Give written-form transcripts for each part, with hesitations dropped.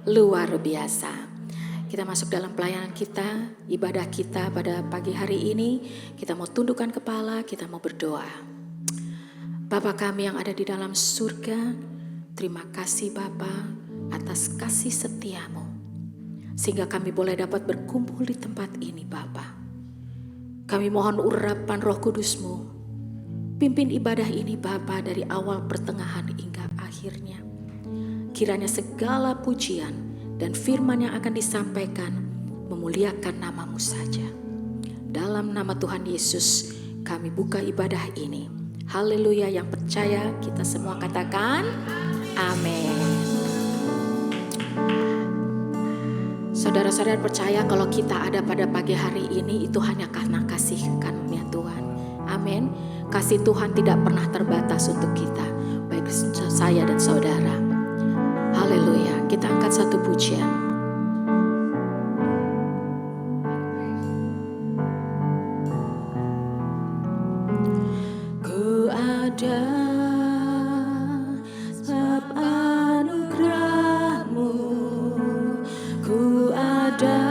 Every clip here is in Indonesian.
luar biasa. Kita masuk dalam pelayanan kita, ibadah kita pada pagi hari ini. Kita mau tundukkan kepala, kita mau berdoa. Bapa kami yang ada di dalam surga, terima kasih Bapa atas kasih setiamu, sehingga kami boleh dapat berkumpul di tempat ini Bapa. Kami mohon urapan Roh Kudus-Mu, pimpin ibadah ini Bapa dari awal pertengahan hingga akhirnya. Kiranya segala pujian dan firman yang akan disampaikan memuliakan nama-Mu saja. Dalam nama Tuhan Yesus kami buka ibadah ini. Haleluya, yang percaya kita semua katakan amin. Saudara-saudara percaya kalau kita ada pada pagi hari ini itu hanya karena kasih karunia Tuhan. Amin. Kasih Tuhan tidak pernah terbatas untuk kita, baik saya dan saudara. Haleluya, kita angkat satu pujian. Ku ada sebab anugerah-Mu, ku ada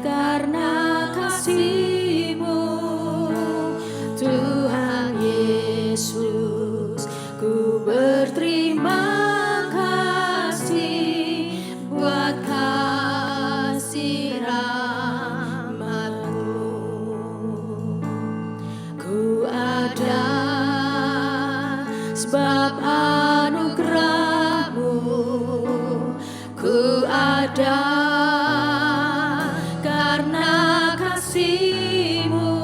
karena kasih-Mu, Tuhan Yesus. Ku berterima sebab anugerah-Mu, ku ada karena kasih-Mu,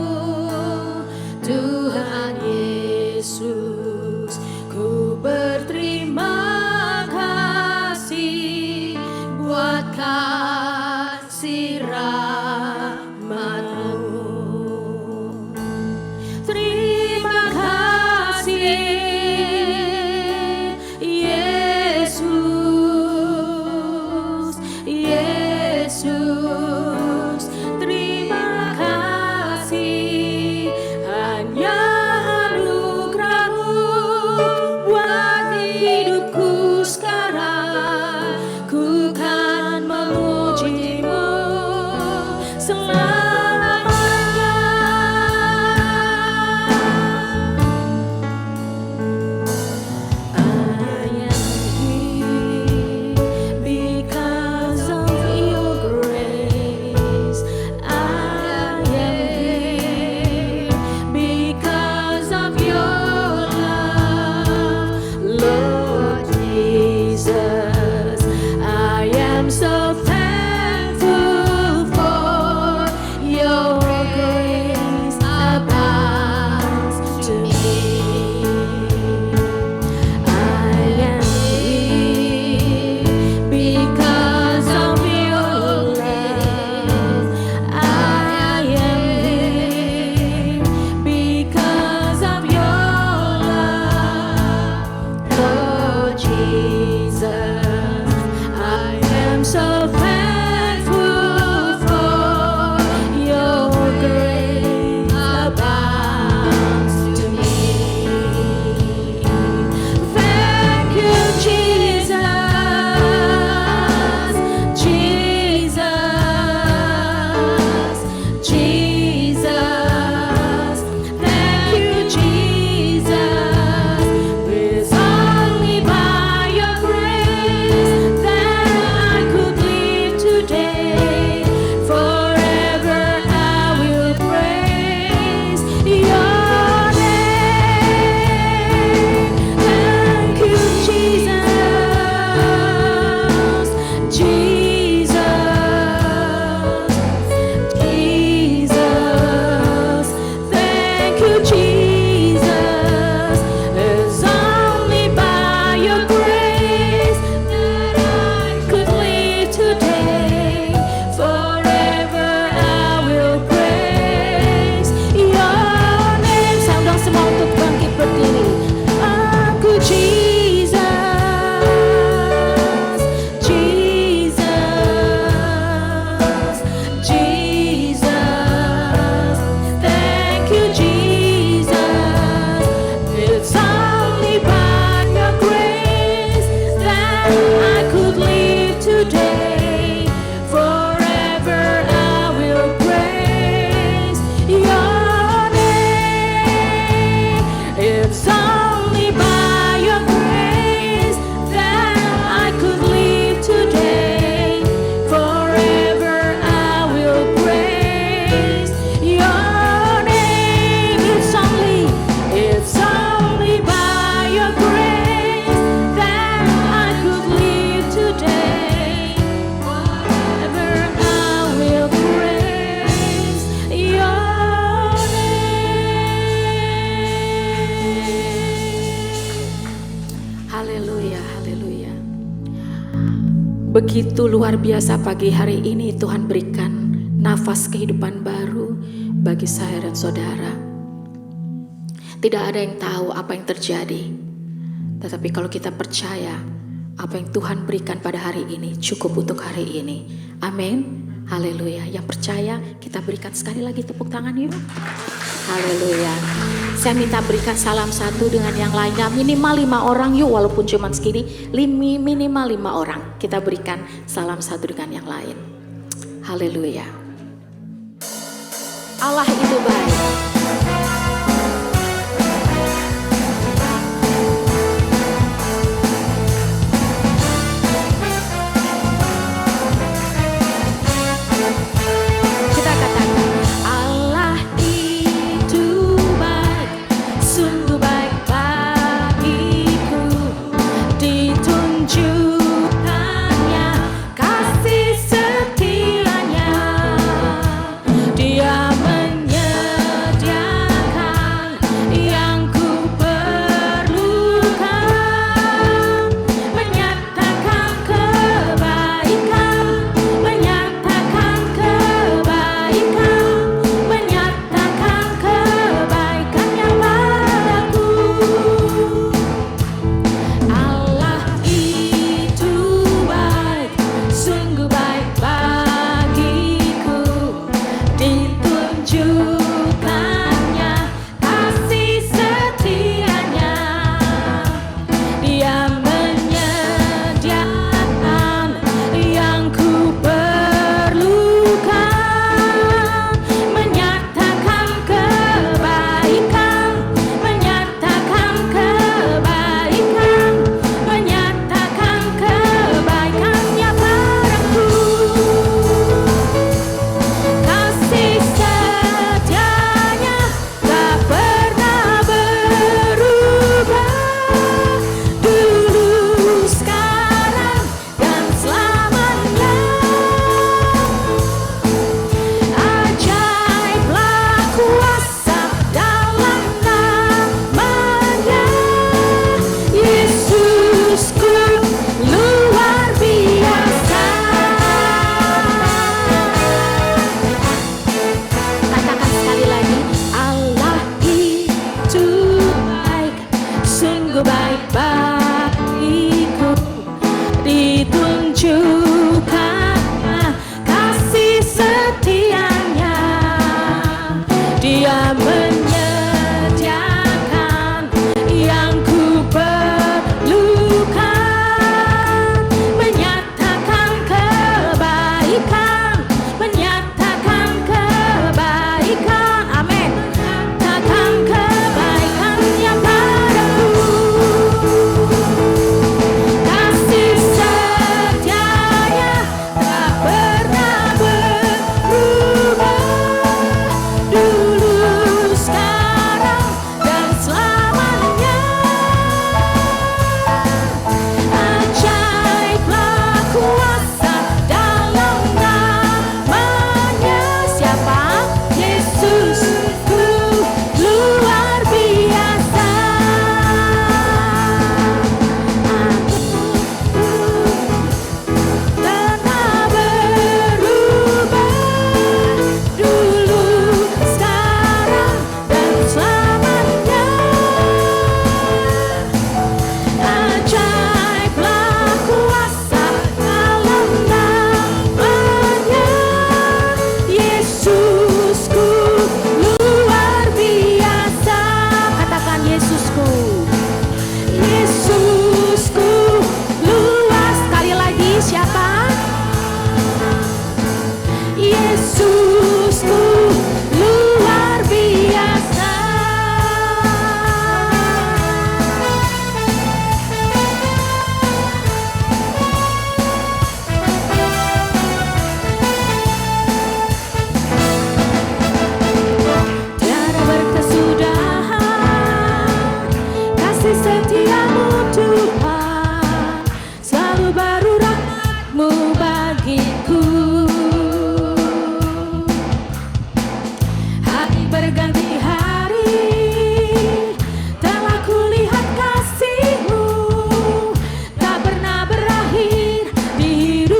Tuhan Yesus. Ku berterima kasih buat kasih rahmat-Mu. Terima kasih Yesus. Begitu luar biasa pagi hari ini Tuhan berikan nafas kehidupan baru bagi saya dan saudara. Tidak ada yang tahu apa yang terjadi. Tetapi kalau kita percaya apa yang Tuhan berikan pada hari ini cukup untuk hari ini. Amin. Haleluya. Yang percaya kita berikan sekali lagi tepuk tangan yuk. Haleluya. Saya minta berikan salam satu dengan yang lainnya. Minimal 5 orang yuk, walaupun cuma segini. Minimal 5 orang. Kita berikan salam satu dengan yang lain. Haleluya. Allah itu baik.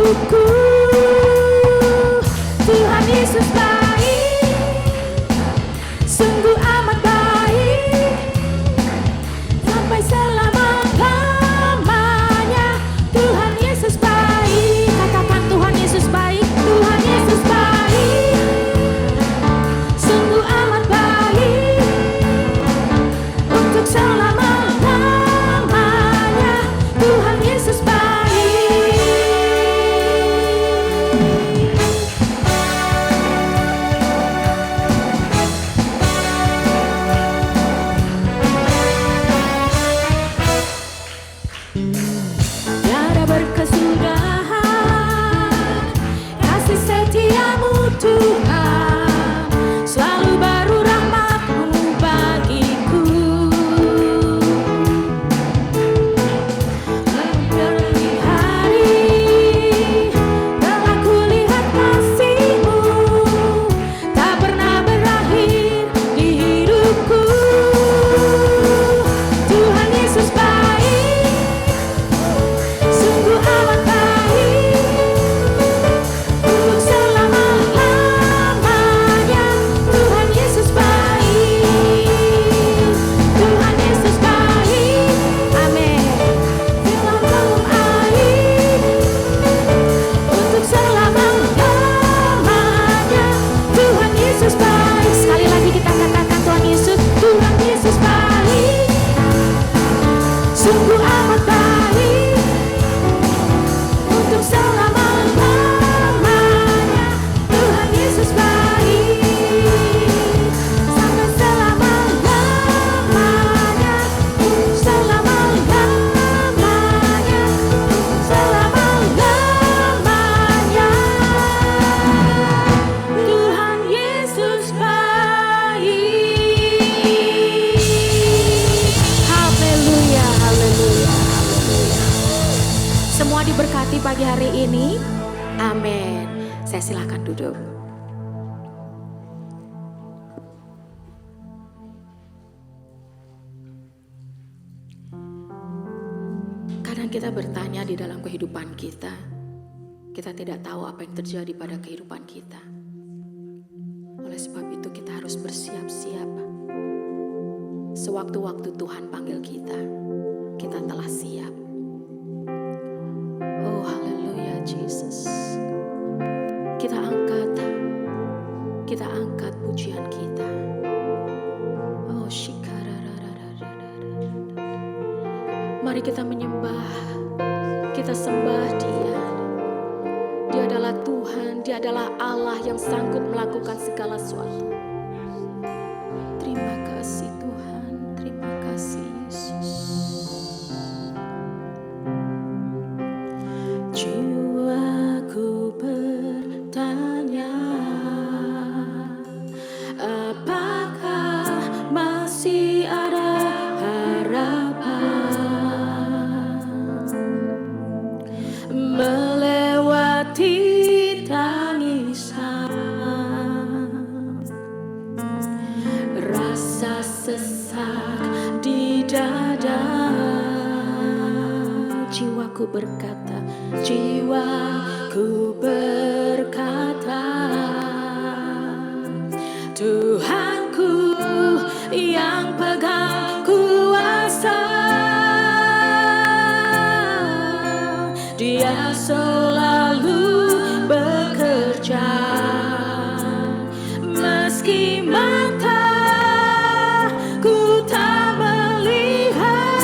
hidupku. Tuhan Yesus baik, sungguh amat baik, sampai selama-lamanya. Tuhan Yesus baik, katakan Tuhan Yesus baik, Tuhan Yesus baik, sungguh amat baik, untuk selama-lamanya. Tuhan Yesus baik. Tiada berkesudahan kasih setiamu Tuhan, selalu baru rahmat-Mu bagiku. Dari hari telah kulihat kasih-Mu, tak pernah berakhir di hidupku. Tuhan Yesus baik, sungguh amat baik, untuk selama-lamanya. Tuhan Yesus baik, Tuhan Yesus baik, amin. Dalam dalam air, untuk selama-lamanya. Tuhan Yesus baik. Sekali lagi kita katakan Tuhan Yesus baik, sungguh amat baik, untuk selama-lamanya. Tuhan Yesus baik, sampai selama-lamanya, untuk selama-lamanya, untuk selama-lamanya. Tuhan Yesus baik. Haleluya, haleluya, haleluya. Semua diberkati pagi hari ini. Amin. Saya silakan duduk. Kadang kita bertanya di dalam kehidupan kita tidak tahu apa yang terjadi pada kehidupan kita. Oleh sebab itu kita harus bersiap-siap. Sewaktu-waktu Tuhan panggil kita telah siap. Oh haleluya Jesus. Kita angkat pujian kita. Oh shikararararararara. Mari kita menyembah, kita sembah Dia. Dia adalah Tuhan, Dia adalah Allah yang sanggup melakukan segala sesuatu. Terima kasih Tuhan, terima kasih Yesus. Jiwaku bertanya, apakah masih ada harapan melewati tangisan, rasa sesak di dada. Jiwaku berkata, jiwaku berkata, Tuhanku yang pegang kuasa, Dia selalu bekerja, meski mataku tak melihat,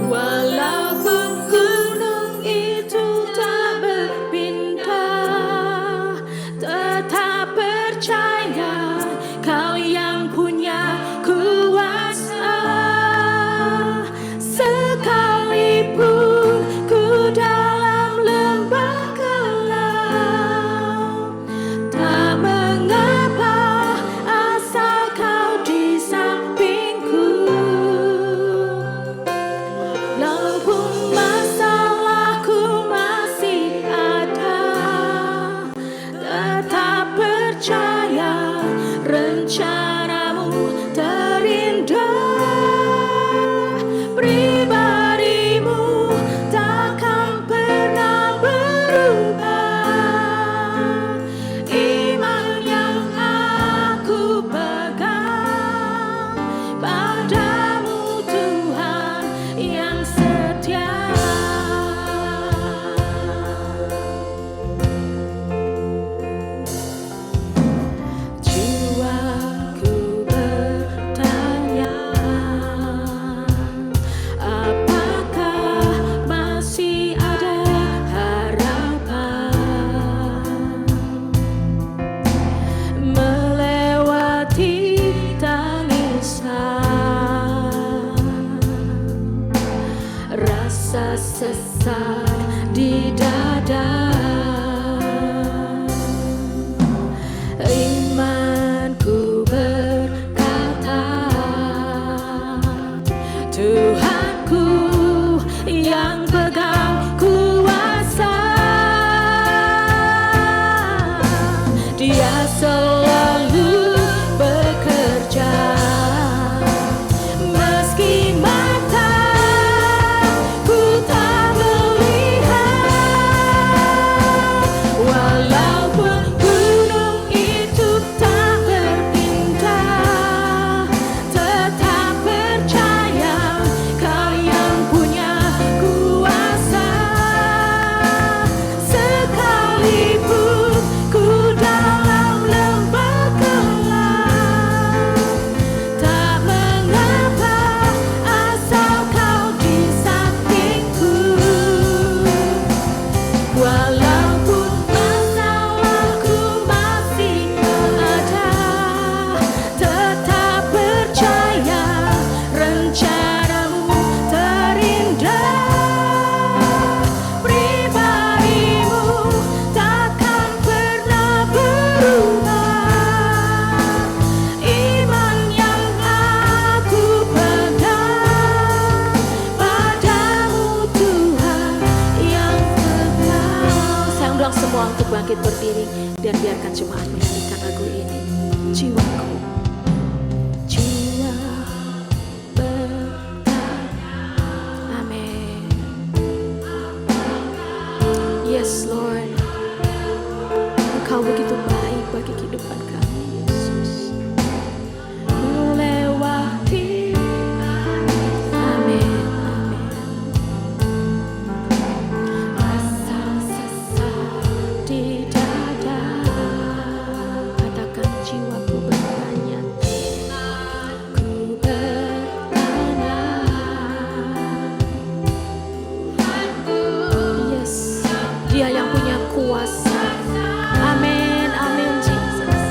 walaupun gunung itu tak berpindah, tetap percaya Kau yang punya kuasa. Sekalipun ku rasa sesak di dada. Imanku berkata, Tuhanku yang pegang kuasa, Dia selalu bekerja. Meski mataku tak melihat, walaupun gunung itu tak berpindah, tetap percaya Kau yang punya kuasa. Sekalipun ku dalam lembah gelap, tak mengapa asal Kau di sampingku. Walaupun masalahku masih ada, tetap percaya rencanamu terindah. Pribadimu takkan pernah berubah. Iman yang aku pegang padamu, Tuhan yang kekal. Saya undang semua untuk bangkit berdiri dan biarkan jemaat menyanyikan lagu ini. Jiwaku, jiwa berkata, amin. Yes Lord, Engkau begitu baik bagi kehidupan kami, Yesus. Melewati, amin, amin. Rasa sesak di dada, katakan jiwaku bertanya, ku bertanya. Yes, Dia yang punya kuasa. Amin, amin Jesus.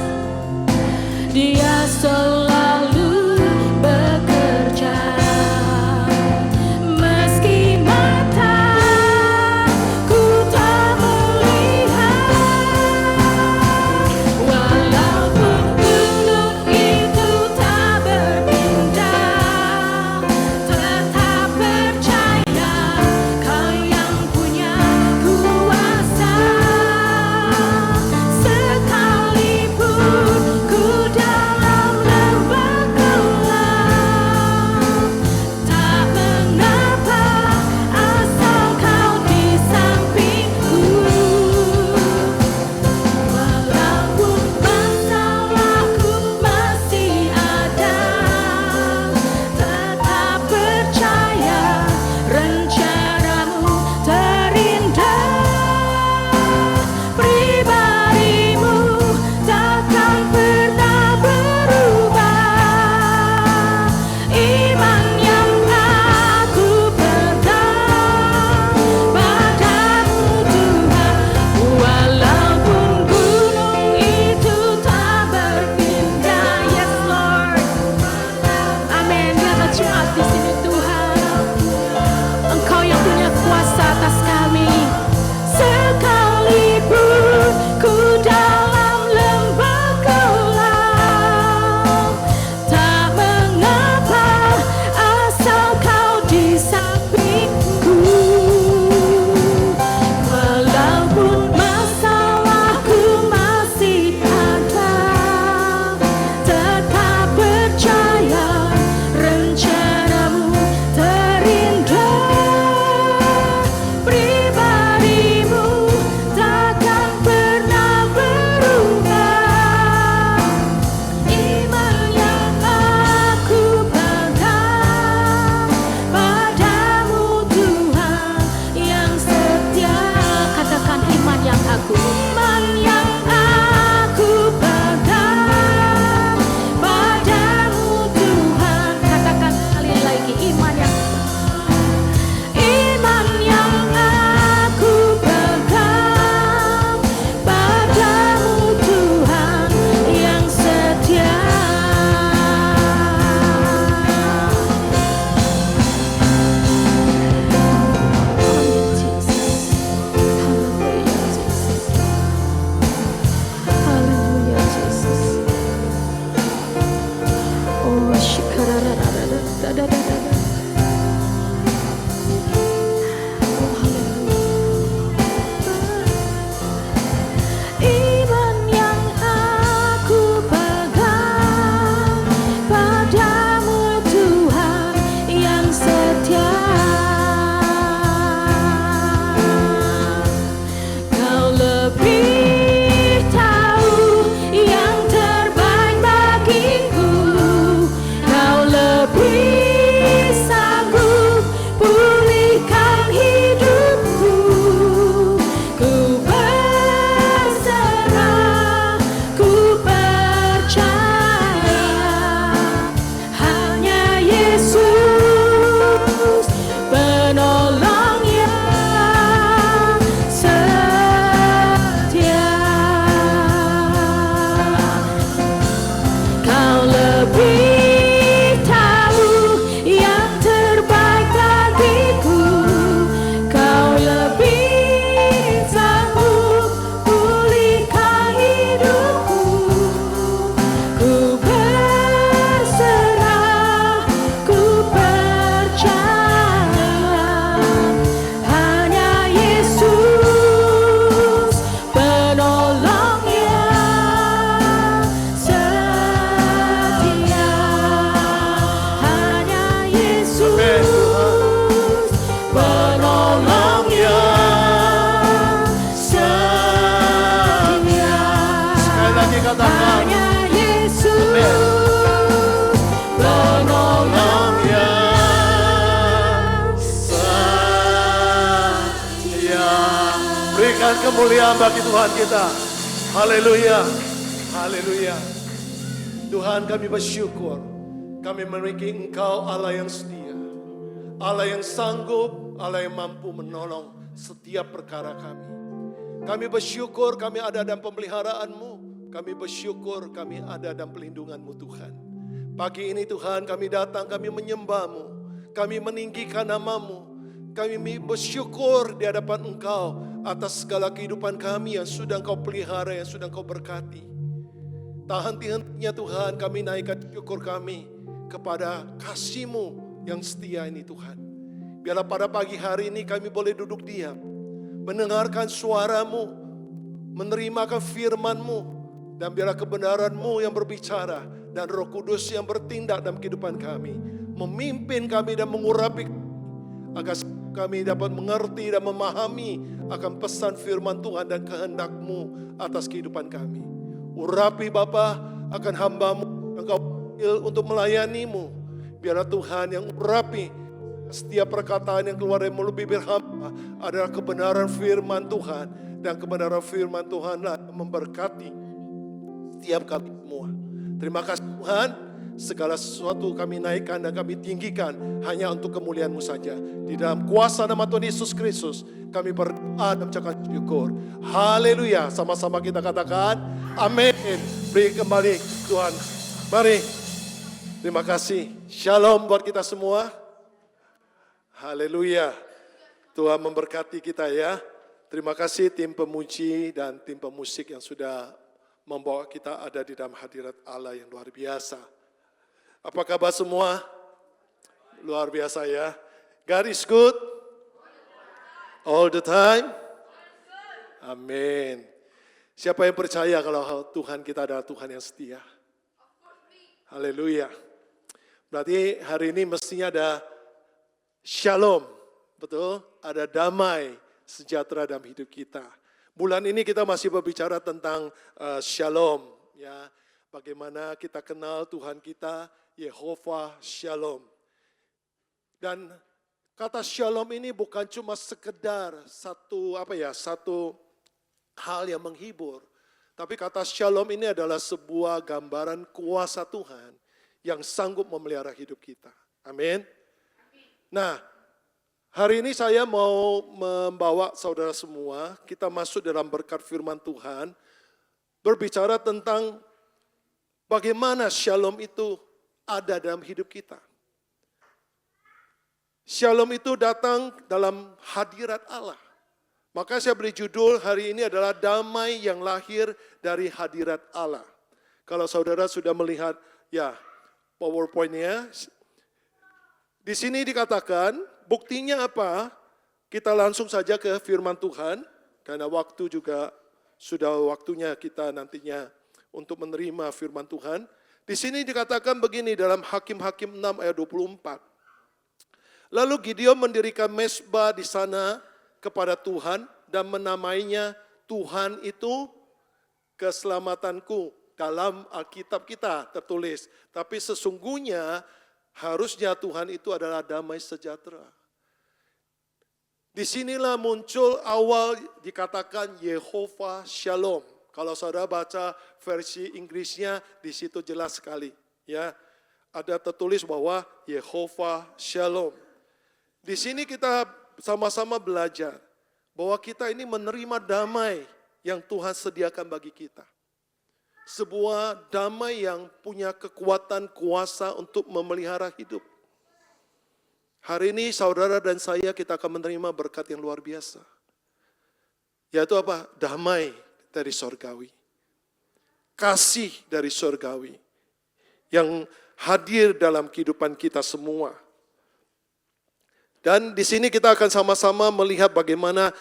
Berikan kemuliaan bagi Tuhan kita. Haleluya. Haleluya. Tuhan, kami bersyukur. Kami memiliki Engkau Allah yang setia. Allah yang sanggup, Allah yang mampu menolong setiap perkara kami. Kami bersyukur kami ada dalam pemeliharaan-Mu. Kami bersyukur kami ada dalam pelindungan-Mu Tuhan. Pagi ini Tuhan kami datang, kami menyembah-Mu. Kami meninggikan nama-Mu. Kami bersyukur di hadapan Engkau atas segala kehidupan kami yang sudah Engkau pelihara, yang sudah Engkau berkati. Tak henti-hentinya Tuhan kami naikkan syukur kami kepada kasih-Mu yang setia ini Tuhan. Biarlah pada pagi hari ini kami boleh duduk diam, mendengarkan suara-Mu, menerimakan firman-Mu, dan biarlah kebenaran-Mu yang berbicara dan Roh Kudus yang bertindak dalam kehidupan kami, memimpin kami dan mengurapi agar kami dapat mengerti dan memahami akan pesan firman Tuhan dan kehendak-Mu atas kehidupan kami. Urapi Bapa akan hamba-Mu yang Kau panggil untuk melayani-Mu. Biarlah Tuhan yang urapi setiap perkataan yang keluar dari mulut bibir hamba adalah kebenaran firman Tuhan. Dan kebenaran firman Tuhanlah memberkati setiap kami semua. Terima kasih Tuhan. Segala sesuatu kami naikkan dan kami tinggikan hanya untuk kemuliaan-Mu saja. Di dalam kuasa nama Tuhan Yesus Kristus kami berdoa dan mengucapkan syukur. Haleluya. Sama-sama kita katakan amin. Beri kembali Tuhan. Mari. Terima kasih. Shalom buat kita semua. Haleluya. Tuhan memberkati kita ya. Terima kasih tim pemuji dan tim pemusik yang sudah membawa kita ada di dalam hadirat Allah yang luar biasa. Apa kabar semua? Luar biasa ya. God is good. All the time. Amin. Siapa yang percaya kalau Tuhan kita adalah Tuhan yang setia? Haleluya. Berarti hari ini mestinya ada shalom. Betul? Ada damai sejahtera dalam hidup kita. Bulan ini kita masih berbicara tentang shalom. Ya, bagaimana kita kenal Tuhan kita, Yehovah Shalom. Dan kata shalom ini bukan cuma sekedar satu hal yang menghibur. Tapi kata shalom ini adalah sebuah gambaran kuasa Tuhan yang sanggup memelihara hidup kita. Amin. Nah, hari ini saya mau membawa saudara semua, kita masuk dalam berkat firman Tuhan, berbicara tentang bagaimana shalom itu ada dalam hidup kita. Shalom itu datang dalam hadirat Allah. Maka saya beri judul hari ini adalah damai yang lahir dari hadirat Allah. Kalau saudara sudah melihat ya PowerPoint-nya, di sini dikatakan buktinya apa? Kita langsung saja ke firman Tuhan, karena waktu juga sudah waktunya kita nantinya untuk menerima firman Tuhan. Di sini dikatakan begini dalam Hakim-Hakim 6 ayat 24. Lalu Gideon mendirikan mezbah di sana kepada Tuhan dan menamainya Tuhan itu keselamatanku. Dalam Alkitab kita tertulis. Tapi sesungguhnya harusnya Tuhan itu adalah damai sejahtera. Disinilah muncul awal dikatakan Yehovah Shalom. Kalau saudara baca versi Inggrisnya, di situ jelas sekali. Ya, ada tertulis bahwa Yehovah Shalom. Di sini kita sama-sama belajar bahwa kita ini menerima damai yang Tuhan sediakan bagi kita. Sebuah damai yang punya kekuatan kuasa untuk memelihara hidup. Hari ini saudara dan saya kita akan menerima berkat yang luar biasa. Yaitu apa? Damai dari sorgawi. Kasih dari sorgawi. Yang hadir dalam kehidupan kita semua. Dan di sini kita akan sama-sama melihat bagaimana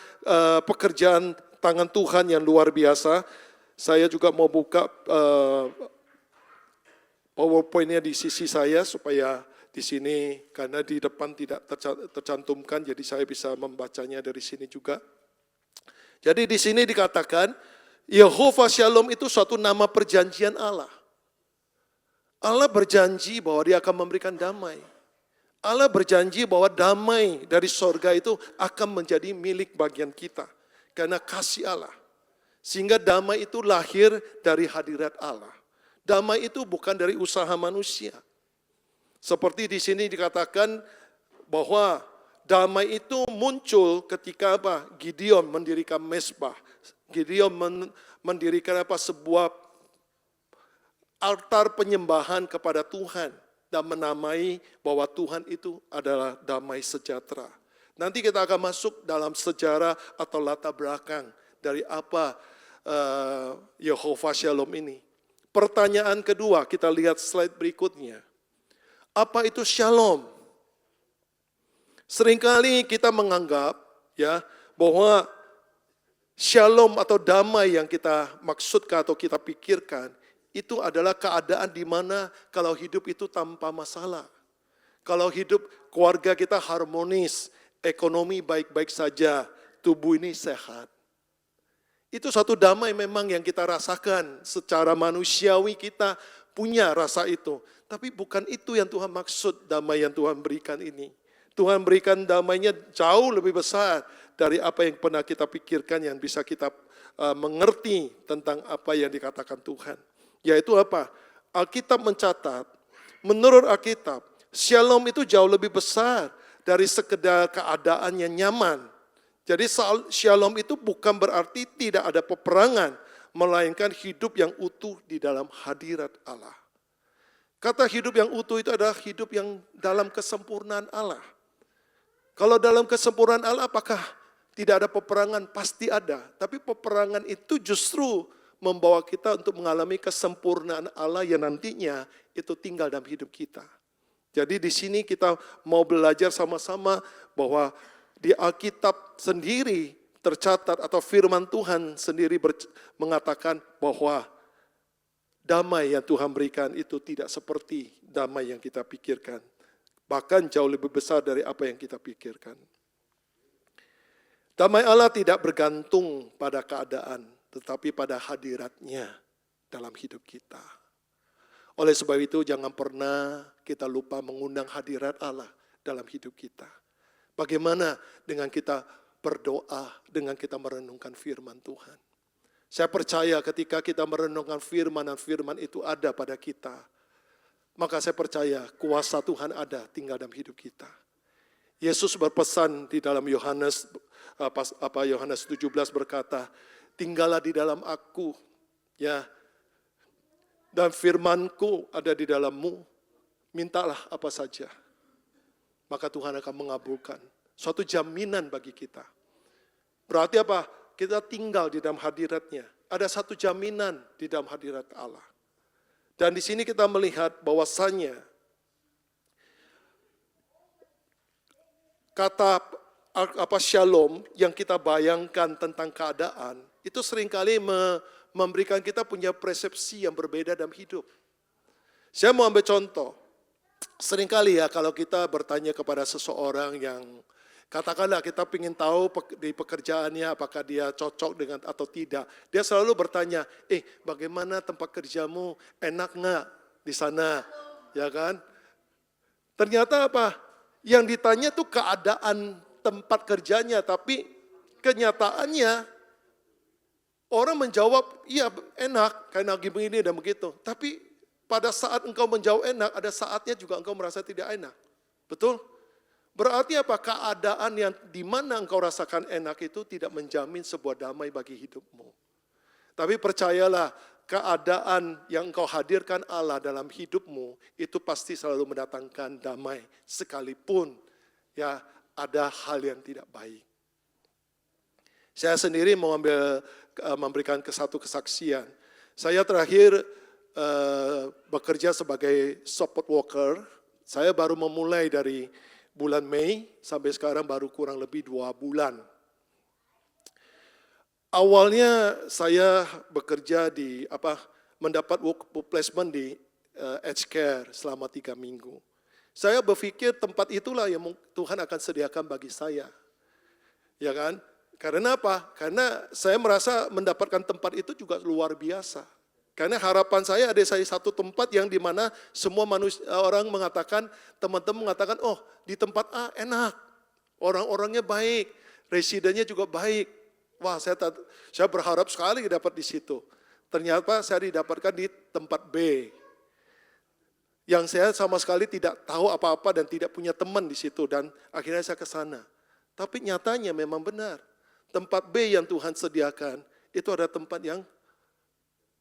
pekerjaan tangan Tuhan yang luar biasa. Saya juga mau buka PowerPoint-nya di sisi saya supaya di sini karena di depan tidak tercantumkan, jadi saya bisa membacanya dari sini juga. Jadi di sini dikatakan Yehovah Shalom itu suatu nama perjanjian Allah. Allah berjanji bahwa Dia akan memberikan damai. Allah berjanji bahwa damai dari sorga itu akan menjadi milik bagian kita. karena kasih Allah. Sehingga damai itu lahir dari hadirat Allah. Damai itu bukan dari usaha manusia. Seperti di sini dikatakan bahwa damai itu muncul ketika apa? Gideon mendirikan mezbah. Gideon mendirikan sebuah altar penyembahan kepada Tuhan dan menamai bahwa Tuhan itu adalah damai sejahtera. Nanti kita akan masuk dalam sejarah atau latar belakang dari apa Yehovah Shalom ini. Pertanyaan kedua, kita lihat slide berikutnya. Apa itu Shalom? Seringkali kita menganggap ya bahwa Shalom atau damai yang kita maksudkan atau kita pikirkan itu adalah keadaan di mana kalau hidup itu tanpa masalah. Kalau hidup keluarga kita harmonis, ekonomi baik-baik saja, tubuh ini sehat. Itu satu damai memang yang kita rasakan secara manusiawi, kita punya rasa itu. Tapi bukan itu yang Tuhan maksud damai yang Tuhan berikan ini. Tuhan berikan damainya jauh lebih besar dari apa yang pernah kita pikirkan, yang bisa kita mengerti tentang apa yang dikatakan Tuhan. Yaitu apa? Alkitab mencatat, menurut Alkitab, Shalom itu jauh lebih besar dari sekedar keadaan yang nyaman. Jadi Shalom itu bukan berarti tidak ada peperangan, melainkan hidup yang utuh di dalam hadirat Allah. Kata hidup yang utuh itu adalah hidup yang dalam kesempurnaan Allah. Kalau dalam kesempurnaan Allah, apakah tidak ada peperangan? Pasti ada. Tapi peperangan itu justru membawa kita untuk mengalami kesempurnaan Allah yang nantinya itu tinggal dalam hidup kita. Jadi di sini kita mau belajar sama-sama bahwa di Alkitab sendiri tercatat atau firman Tuhan sendiri mengatakan bahwa damai yang Tuhan berikan itu tidak seperti damai yang kita pikirkan. Bahkan jauh lebih besar dari apa yang kita pikirkan. Damai Allah tidak bergantung pada keadaan, tetapi pada hadiratnya dalam hidup kita. Oleh sebab itu jangan pernah kita lupa mengundang hadirat Allah dalam hidup kita. Bagaimana dengan kita berdoa, dengan kita merenungkan firman Tuhan. Saya percaya ketika kita merenungkan firman dan firman itu ada pada kita, maka saya percaya kuasa Tuhan ada tinggal dalam hidup kita. Yesus berpesan di dalam Yohanes 17 berkata, tinggallah di dalam aku, ya, dan firmanku ada di dalammu, mintalah apa saja. Maka Tuhan akan mengabulkan. Suatu jaminan bagi kita. Berarti apa? Kita tinggal di dalam hadiratnya. Ada satu jaminan di dalam hadirat Allah. Dan di sini kita melihat bahwasannya kata Shalom yang kita bayangkan tentang keadaan itu seringkali memberikan kita punya persepsi yang berbeda dalam hidup. Saya mau ambil contoh. Seringkali ya kalau kita bertanya kepada seseorang yang katakanlah kita ingin tahu di pekerjaannya apakah dia cocok dengan atau tidak. Dia selalu bertanya, bagaimana tempat kerjamu, enak nggak di sana? Ya kan? Ternyata apa? Yang ditanya tuh keadaan tempat kerjanya, tapi kenyataannya orang menjawab, iya enak, karena begini dan begitu. Tapi pada saat engkau menjawab enak, ada saatnya juga engkau merasa tidak enak. Betul? Berarti apa? Keadaan yang di mana engkau rasakan enak itu tidak menjamin sebuah damai bagi hidupmu. Tapi percayalah, keadaan yang engkau hadirkan Allah dalam hidupmu, itu pasti selalu mendatangkan damai. Sekalipun ya ada hal yang tidak baik. Saya sendiri mau memberikan satu kesaksian. Saya terakhir bekerja sebagai support worker. Saya baru memulai dari bulan Mei sampai sekarang baru kurang lebih 2 bulan. Awalnya saya bekerja di mendapat work placement di Edge Care selama 3 minggu. Saya berpikir tempat itulah yang Tuhan akan sediakan bagi saya. Ya kan? Karena apa? Karena saya merasa mendapatkan tempat itu juga luar biasa. Karena harapan saya ada satu tempat yang dimana semua orang mengatakan, teman-teman mengatakan, oh di tempat A enak, orang-orangnya baik, residennya juga baik. Wah, saya berharap sekali dapat di situ. Ternyata saya didapatkan di tempat B. Yang saya sama sekali tidak tahu apa-apa dan tidak punya teman di situ. Dan akhirnya saya ke sana. Tapi nyatanya memang benar. Tempat B yang Tuhan sediakan, itu ada tempat yang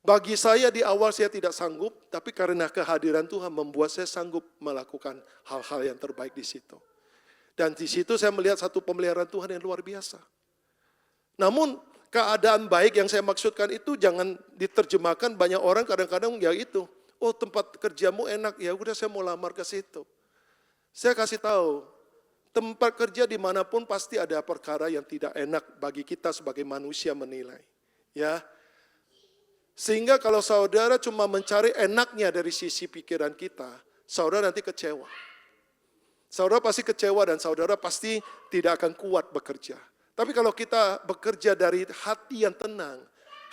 bagi saya di awal saya tidak sanggup, tapi karena kehadiran Tuhan membuat saya sanggup melakukan hal-hal yang terbaik di situ. Dan di situ saya melihat satu pemeliharaan Tuhan yang luar biasa. Namun keadaan baik yang saya maksudkan itu jangan diterjemahkan, banyak orang kadang-kadang ya itu, oh tempat kerjamu enak, ya udah saya mau lamar ke situ. Saya kasih tahu, tempat kerja dimanapun pasti ada perkara yang tidak enak bagi kita sebagai manusia menilai. Ya, sehingga kalau saudara cuma mencari enaknya dari sisi pikiran kita, saudara nanti kecewa. Saudara pasti kecewa dan saudara pasti tidak akan kuat bekerja. Tapi kalau kita bekerja dari hati yang tenang,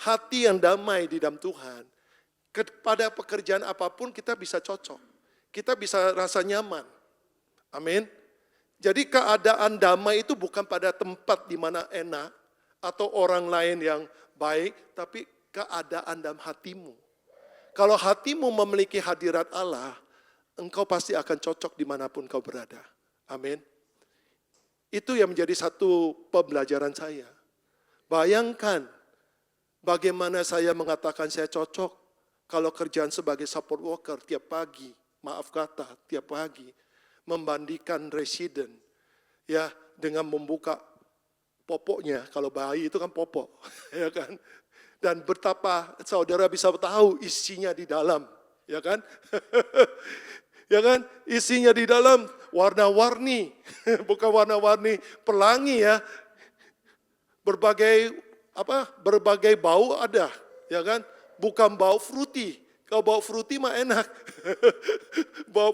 hati yang damai di dalam Tuhan, kepada pekerjaan apapun kita bisa cocok. Kita bisa rasa nyaman. Amin. Jadi keadaan damai itu bukan pada tempat di mana enak atau orang lain yang baik, tapi keadaan dalam hatimu. Kalau hatimu memiliki hadirat Allah, engkau pasti akan cocok dimanapun kau berada. Amin. Itu yang menjadi satu pembelajaran saya. Bayangkan bagaimana saya mengatakan saya cocok kalau kerjaan sebagai support worker tiap pagi, maaf kata, tiap pagi, membandingkan residen ya dengan membuka popoknya, kalau bayi itu kan popok ya kan, dan betapa saudara bisa tahu isinya di dalam ya kan ya kan, isinya di dalam warna-warni bukan warna-warni pelangi ya, berbagai bau ada ya kan, bukan bau fruity. Kalau bau fruity mah enak. bau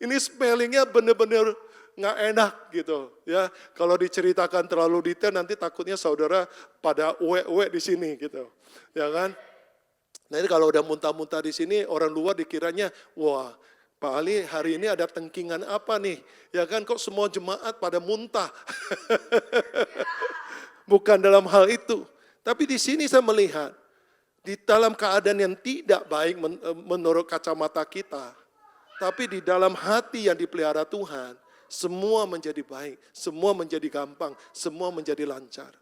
ini smellingnya benar-benar nggak enak gitu ya. Kalau diceritakan terlalu detail nanti takutnya saudara pada uwe-uwe di sini gitu, ya kan. Nah ini kalau udah muntah-muntah di sini orang luar dikiranya wah Pak Ali hari ini ada tengkingan apa nih, ya kan, kok semua jemaat pada muntah. Bukan dalam hal itu, tapi di sini saya melihat di dalam keadaan yang tidak baik menurut kacamata kita, tapi di dalam hati yang dipelihara Tuhan, semua menjadi baik, semua menjadi gampang, semua menjadi lancar.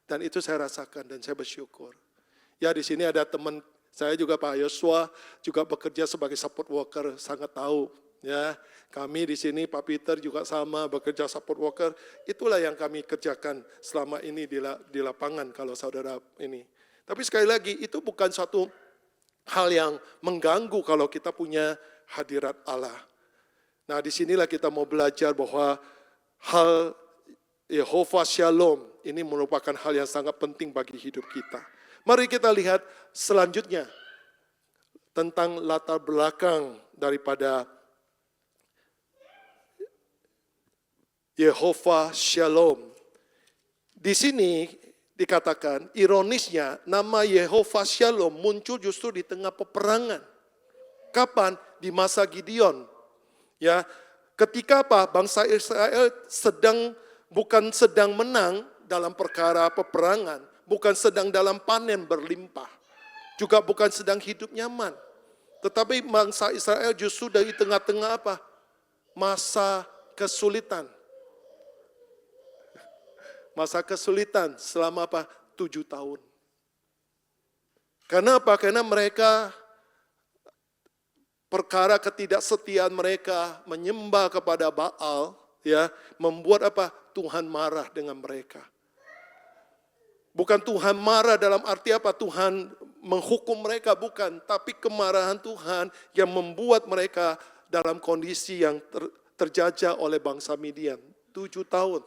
Dan itu saya rasakan dan saya bersyukur. Ya di sini ada teman saya juga Pak Yosua, juga bekerja sebagai support worker, sangat tahu. Ya, kami di sini Pak Peter juga sama bekerja support worker. Itulah yang kami kerjakan selama ini di lapangan kalau saudara ini. Tapi sekali lagi itu bukan suatu hal yang mengganggu kalau kita punya hadirat Allah. Nah disinilah kita mau belajar bahwa hal Yehova Shalom ini merupakan hal yang sangat penting bagi hidup kita. Mari kita lihat selanjutnya tentang latar belakang daripada Yehova Shalom. Di sini dikatakan, ironisnya nama Yehova Shalom muncul justru di tengah peperangan. Kapan? Di masa Gideon. Ya, ketika apa? Bangsa Israel bukan sedang menang dalam perkara peperangan, bukan sedang dalam panen berlimpah, juga bukan sedang hidup nyaman. Tetapi bangsa Israel justru dari tengah-tengah apa? Masa kesulitan. Masa kesulitan selama apa? 7 tahun. Karena apa? Karena mereka perkara ketidaksetiaan mereka menyembah kepada Baal, ya, membuat apa? Tuhan marah dengan mereka. Bukan Tuhan marah dalam arti apa? Tuhan menghukum mereka, bukan. Tapi kemarahan Tuhan yang membuat mereka dalam kondisi yang terjajah oleh bangsa Midian. 7 tahun.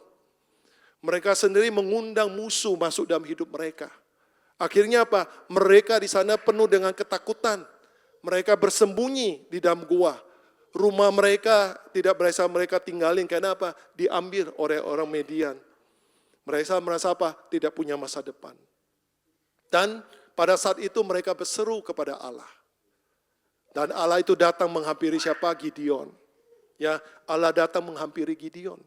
Mereka sendiri mengundang musuh masuk dalam hidup mereka. Akhirnya apa? Mereka di sana penuh dengan ketakutan. Mereka bersembunyi di dalam gua. Rumah mereka tidak bisa mereka tinggalin. Karena apa? Diambil oleh orang Midian. Mereka merasa apa? Tidak punya masa depan. Dan pada saat itu mereka berseru kepada Allah. Dan Allah itu datang menghampiri siapa? Gideon. Ya, Allah datang menghampiri Gideon.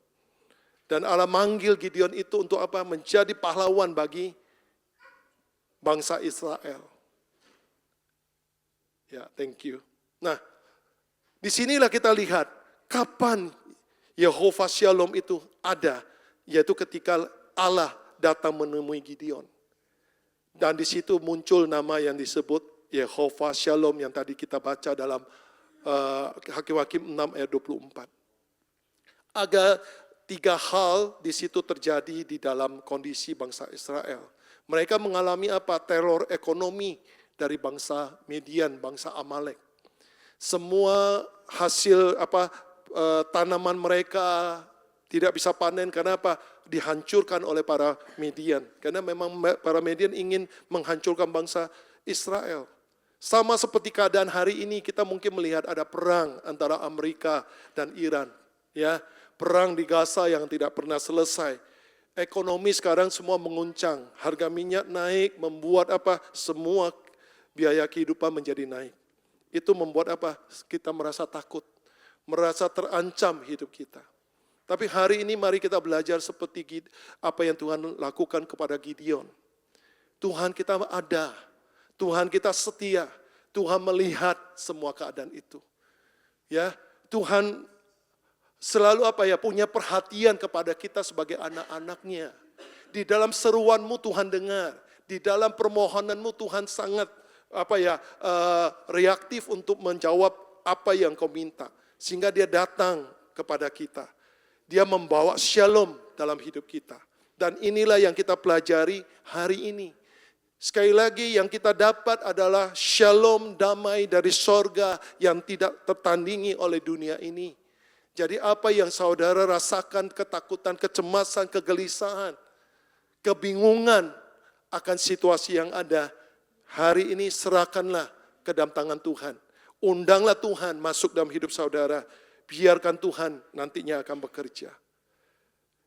Dan Allah manggil Gideon itu untuk apa? Menjadi pahlawan bagi bangsa Israel. Ya, thank you. Nah, disinilah kita lihat kapan Yehova Shalom itu ada, yaitu ketika Allah datang menemui Gideon. Dan di situ muncul nama yang disebut Yehova Shalom yang tadi kita baca dalam Hakim-Hakim 6 ayat 24. Ada 3 hal di situ terjadi di dalam kondisi bangsa Israel. Mereka mengalami apa? Teror ekonomi dari bangsa Midian, bangsa Amalek. Semua hasil tanaman mereka tidak bisa panen karena apa? Dihancurkan oleh para Midian. Karena memang para Midian ingin menghancurkan bangsa Israel. Sama seperti keadaan hari ini, kita mungkin melihat ada perang antara Amerika dan Iran. Ya, perang di Gaza yang tidak pernah selesai. Ekonomi sekarang semua menguncang, harga minyak naik, membuat apa? Semua biaya kehidupan menjadi naik. Itu membuat apa? Kita merasa takut, merasa terancam hidup kita. Tapi hari ini mari kita belajar seperti apa yang Tuhan lakukan kepada Gideon. Tuhan kita ada, Tuhan kita setia, Tuhan melihat semua keadaan itu. Ya, Tuhan selalu punya perhatian kepada kita sebagai anak-anaknya. Di dalam seruanmu Tuhan dengar, di dalam permohonanmu Tuhan sangat reaktif untuk menjawab apa yang kau minta. Sehingga dia datang kepada kita. Dia membawa shalom dalam hidup kita. Dan inilah yang kita pelajari hari ini. Sekali lagi yang kita dapat adalah shalom damai dari sorga yang tidak tertandingi oleh dunia ini. Jadi apa yang saudara rasakan, ketakutan, kecemasan, kegelisahan, kebingungan akan situasi yang ada, hari ini serahkanlah ke dalam tangan Tuhan. Undanglah Tuhan masuk dalam hidup saudara. Biarkan Tuhan nantinya akan bekerja.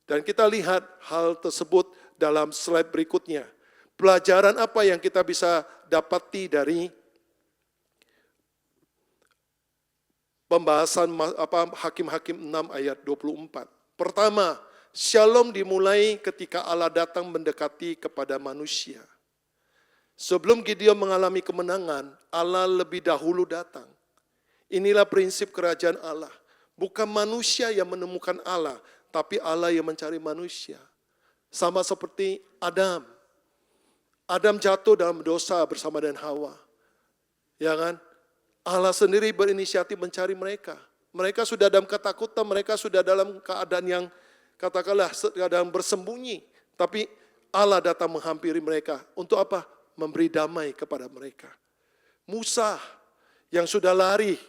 Dan kita lihat hal tersebut dalam slide berikutnya. Pelajaran apa yang kita bisa dapati dari pembahasan Hakim-Hakim 6 ayat 24. Pertama, shalom dimulai ketika Allah datang mendekati kepada manusia. Sebelum Gideon mengalami kemenangan, Allah lebih dahulu datang. Inilah prinsip kerajaan Allah. Bukan manusia yang menemukan Allah, tapi Allah yang mencari manusia. Sama seperti Adam. Adam jatuh dalam dosa bersama dengan Hawa. Ya kan? Allah sendiri berinisiatif mencari mereka. Mereka sudah dalam ketakutan, mereka sudah dalam keadaan yang katakanlah keadaan bersembunyi. Tapi Allah datang menghampiri mereka. Untuk apa? Memberi damai kepada mereka. Musa yang sudah lari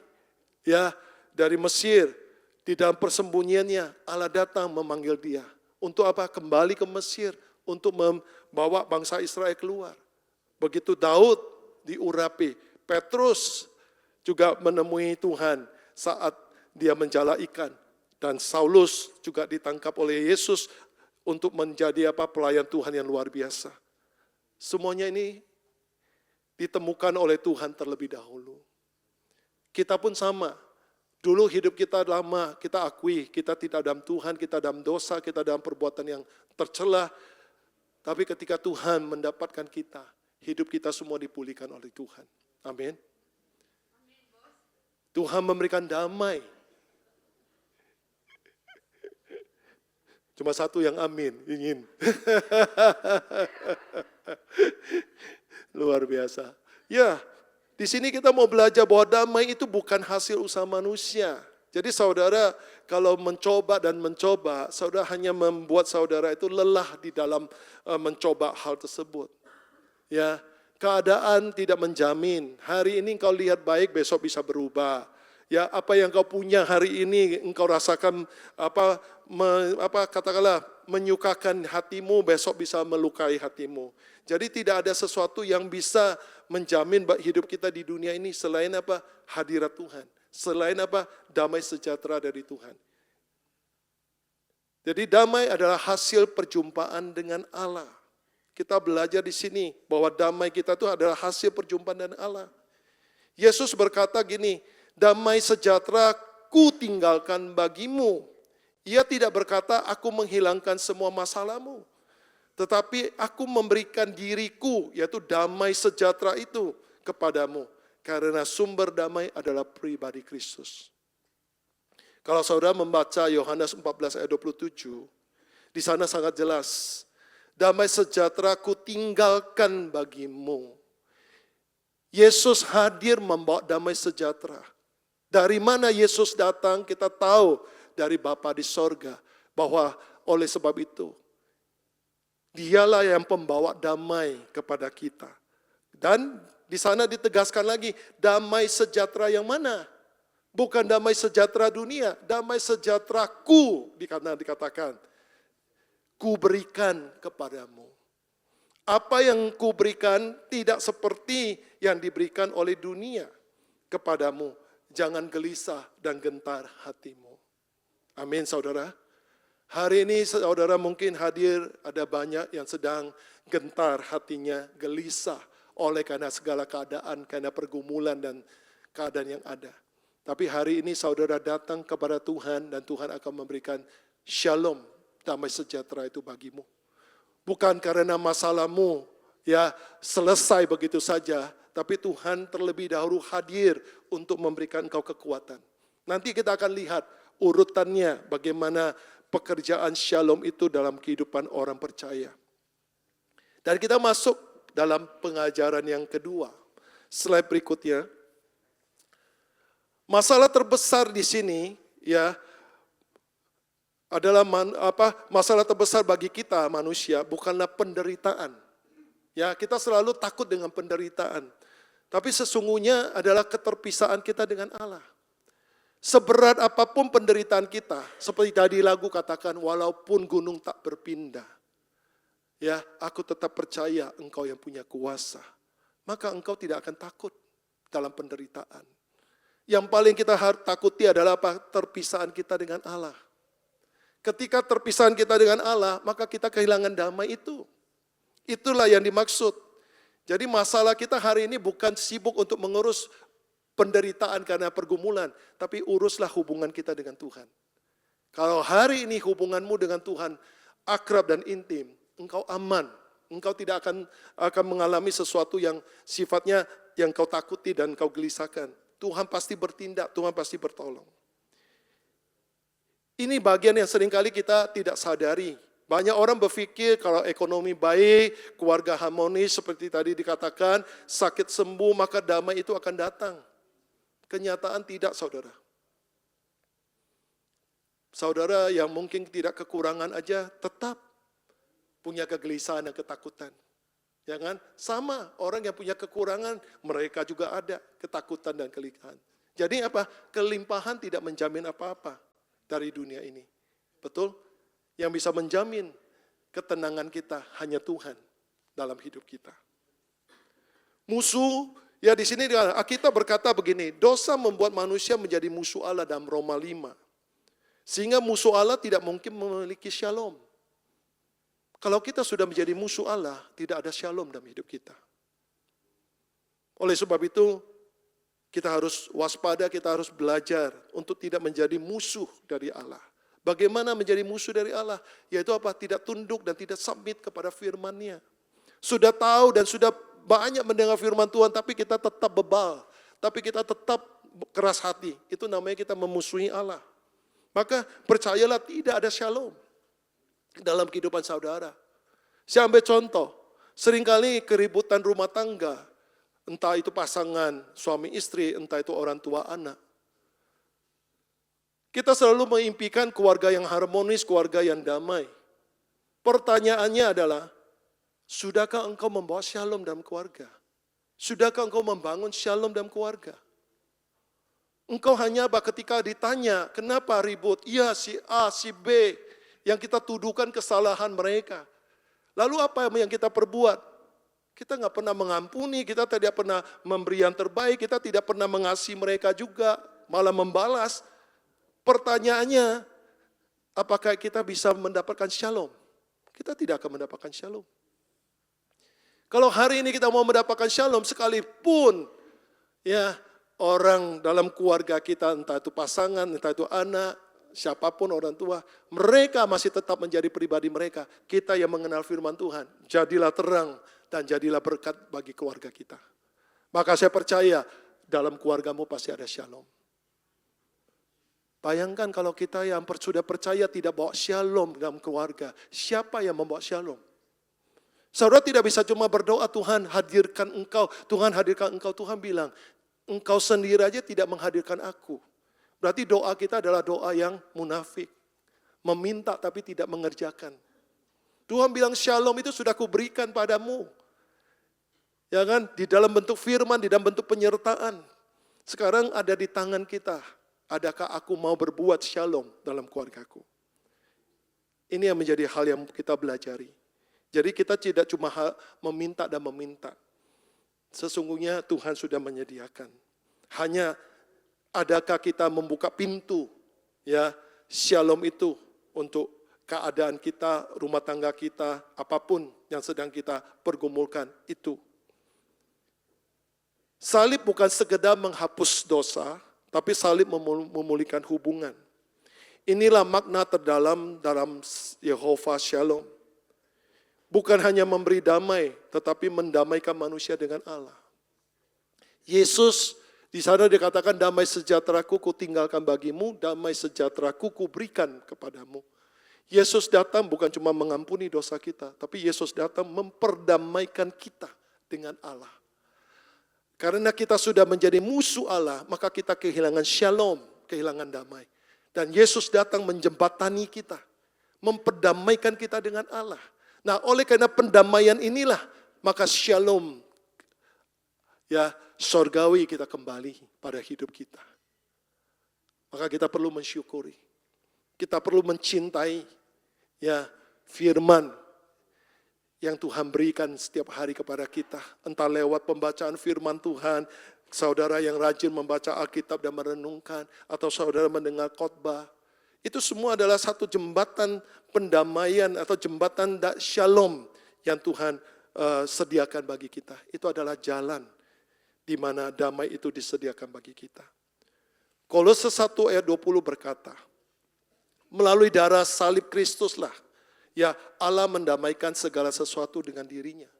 dari Mesir, di dalam persembunyiannya Allah datang memanggil dia. Untuk apa? Kembali ke Mesir, untuk membawa bangsa Israel keluar. Begitu Daud diurapi, Petrus juga menemui Tuhan saat dia menjala ikan. Dan Saulus juga ditangkap oleh Yesus untuk menjadi pelayan Tuhan yang luar biasa. Semuanya ini ditemukan oleh Tuhan terlebih dahulu. Kita pun sama. Dulu hidup kita lama, kita akui, kita tidak dalam Tuhan, kita dalam dosa, kita dalam perbuatan yang tercela. Tapi ketika Tuhan mendapatkan kita, hidup kita semua dipulihkan oleh Tuhan. Amin. Tuhan memberikan damai. Cuma satu yang amin, ingin. Luar biasa. Ya, di sini kita mau belajar bahwa damai itu bukan hasil usaha manusia. Jadi saudara kalau mencoba dan mencoba, saudara hanya membuat saudara itu lelah di dalam mencoba hal tersebut. Ya, keadaan tidak menjamin. Hari ini engkau lihat baik, besok bisa berubah. Ya, apa yang kau punya hari ini engkau rasakan katakanlah menyukakan hatimu, besok bisa melukai hatimu. Jadi tidak ada sesuatu yang bisa menjamin hidup kita di dunia ini selain hadirat Tuhan. Selain damai sejahtera dari Tuhan. Jadi damai adalah hasil perjumpaan dengan Allah. Kita belajar di sini bahwa damai kita itu adalah hasil perjumpaan dengan Allah. Yesus berkata gini, damai sejahtera ku tinggalkan bagimu. Ia tidak berkata, aku menghilangkan semua masalahmu. Tetapi aku memberikan diriku, yaitu damai sejahtera itu kepadamu. Karena sumber damai adalah pribadi Kristus. Kalau saudara membaca Yohanes 14 ayat 27, di sana sangat jelas. Damai sejahtera ku tinggalkan bagimu. Yesus hadir membawa damai sejahtera. Dari mana Yesus datang kita tahu dari Bapa di sorga. Bahwa oleh sebab itu, Dialah yang pembawa damai kepada kita. Dan di sana ditegaskan lagi, damai sejahtera yang mana? Bukan damai sejahtera dunia, damai sejahteraku dikatakan. Ku berikan kepadamu. Apa yang ku berikan tidak seperti yang diberikan oleh dunia kepadamu. Jangan gelisah dan gentar hatimu. Amin saudara. Hari ini saudara mungkin hadir, ada banyak yang sedang gentar hatinya, gelisah oleh karena segala keadaan, karena pergumulan dan keadaan yang ada. Tapi hari ini saudara datang kepada Tuhan dan Tuhan akan memberikan shalom, damai sejahtera itu bagimu. Bukan karena masalahmu ya selesai begitu saja, tapi Tuhan terlebih dahulu hadir untuk memberikan engkau kekuatan. Nanti kita akan lihat urutannya bagaimana pekerjaan shalom itu dalam kehidupan orang percaya. Dan kita masuk dalam pengajaran yang kedua. Slide berikutnya. Masalah terbesar di sini ya adalah masalah terbesar bagi kita manusia bukanlah penderitaan. Ya, kita selalu takut dengan penderitaan. Tapi sesungguhnya adalah keterpisaan kita dengan Allah. Seberat apapun penderitaan kita, seperti tadi lagu katakan, walaupun gunung tak berpindah, ya, aku tetap percaya engkau yang punya kuasa. Maka engkau tidak akan takut dalam penderitaan. Yang paling kita takuti adalah apa? Terpisahan kita dengan Allah. Ketika terpisahan kita dengan Allah, maka kita kehilangan damai itu. Itulah yang dimaksud. Jadi masalah kita hari ini bukan sibuk untuk mengurus penderitaan karena pergumulan, tapi uruslah hubungan kita dengan Tuhan. Kalau hari ini hubunganmu dengan Tuhan akrab dan intim, engkau aman. Engkau tidak akan mengalami sesuatu yang sifatnya yang kau takuti dan kau gelisahkan. Tuhan pasti bertindak, Tuhan pasti bertolong. Ini bagian yang seringkali kita tidak sadari. Banyak orang berpikir kalau ekonomi baik, keluarga harmonis seperti tadi dikatakan, sakit sembuh maka damai itu akan datang. Kenyataan tidak, saudara. Saudara yang mungkin tidak kekurangan aja tetap punya kegelisahan dan ketakutan. Ya kan? Sama, orang yang punya kekurangan, mereka juga ada ketakutan dan kelimpahan. Jadi apa? Kelimpahan tidak menjamin apa-apa dari dunia ini. Betul? Yang bisa menjamin ketenangan kita hanya Tuhan dalam hidup kita. Musuh, ya di sini kita berkata begini, dosa membuat manusia menjadi musuh Allah dalam Roma 5. Sehingga musuh Allah tidak mungkin memiliki shalom. Kalau kita sudah menjadi musuh Allah, tidak ada shalom dalam hidup kita. Oleh sebab itu, kita harus waspada, kita harus belajar untuk tidak menjadi musuh dari Allah. Bagaimana menjadi musuh dari Allah? Yaitu apa? Tidak tunduk dan tidak submit kepada firman-Nya. Sudah tahu dan sudah banyak mendengar firman Tuhan, tapi kita tetap bebal. Tapi kita tetap keras hati. Itu namanya kita memusuhi Allah. Maka percayalah tidak ada shalom dalam kehidupan saudara. Saya ambil contoh, seringkali keributan rumah tangga, entah itu pasangan, suami istri, entah itu orang tua anak. Kita selalu mengimpikan keluarga yang harmonis, keluarga yang damai. Pertanyaannya adalah, sudahkah engkau membawa shalom dalam keluarga? Sudahkah engkau membangun shalom dalam keluarga? Engkau hanya ketika ditanya, kenapa ribut? Iya si A, si B, yang kita tuduhkan kesalahan mereka. Lalu apa yang kita perbuat? Kita nggak pernah mengampuni, kita tidak pernah memberi yang terbaik, kita tidak pernah mengasihi mereka juga, malah membalas. Pertanyaannya, apakah kita bisa mendapatkan shalom? Kita tidak akan mendapatkan shalom. Kalau hari ini kita mau mendapatkan shalom, sekalipun ya orang dalam keluarga kita, entah itu pasangan, entah itu anak, siapapun orang tua, mereka masih tetap menjadi pribadi mereka. Kita yang mengenal firman Tuhan, jadilah terang dan jadilah berkat bagi keluarga kita. Maka saya percaya dalam keluargamu pasti ada shalom. Bayangkan kalau kita yang sudah percaya tidak bawa shalom dalam keluarga, siapa yang membawa shalom? Saudara tidak bisa cuma berdoa, Tuhan hadirkan engkau, Tuhan hadirkan engkau. Tuhan bilang, engkau sendiri aja tidak menghadirkan aku. Berarti doa kita adalah doa yang munafik. Meminta tapi tidak mengerjakan. Tuhan bilang shalom itu sudah kuberikan padamu. Ya kan, di dalam bentuk firman, di dalam bentuk penyertaan. Sekarang ada di tangan kita. Adakah aku mau berbuat shalom dalam keluargaku? Ini yang menjadi hal yang kita belajari. Jadi kita tidak cuma meminta dan meminta. Sesungguhnya Tuhan sudah menyediakan. Hanya adakah kita membuka pintu ya shalom itu untuk keadaan kita, rumah tangga kita, apapun yang sedang kita pergumulkan itu. Salib bukan sekedar menghapus dosa, tapi salib memulihkan hubungan. Inilah makna terdalam dalam Yehova Shalom. Bukan hanya memberi damai, tetapi mendamaikan manusia dengan Allah. Yesus di sana dikatakan damai sejahteraku ku tinggalkan bagimu, damai sejahteraku ku berikan kepadamu. Yesus datang bukan cuma mengampuni dosa kita, tapi Yesus datang memperdamaikan kita dengan Allah. Karena kita sudah menjadi musuh Allah, maka kita kehilangan shalom, kehilangan damai. Dan Yesus datang menjembatani kita, memperdamaikan kita dengan Allah. Nah, oleh karena pendamaian inilah, maka shalom ya sorgawi kita kembali pada hidup kita. Maka kita perlu mensyukuri. Kita perlu mencintai ya firman yang Tuhan berikan setiap hari kepada kita. Entah lewat pembacaan firman Tuhan, saudara yang rajin membaca Alkitab dan merenungkan, atau saudara mendengar khotbah. Itu semua adalah satu jembatan pendamaian atau jembatan shalom yang Tuhan sediakan bagi kita. Itu adalah jalan di mana damai itu disediakan bagi kita. Kolose 1 ayat 20 berkata, melalui darah salib Kristuslah, ya Allah mendamaikan segala sesuatu dengan dirinya.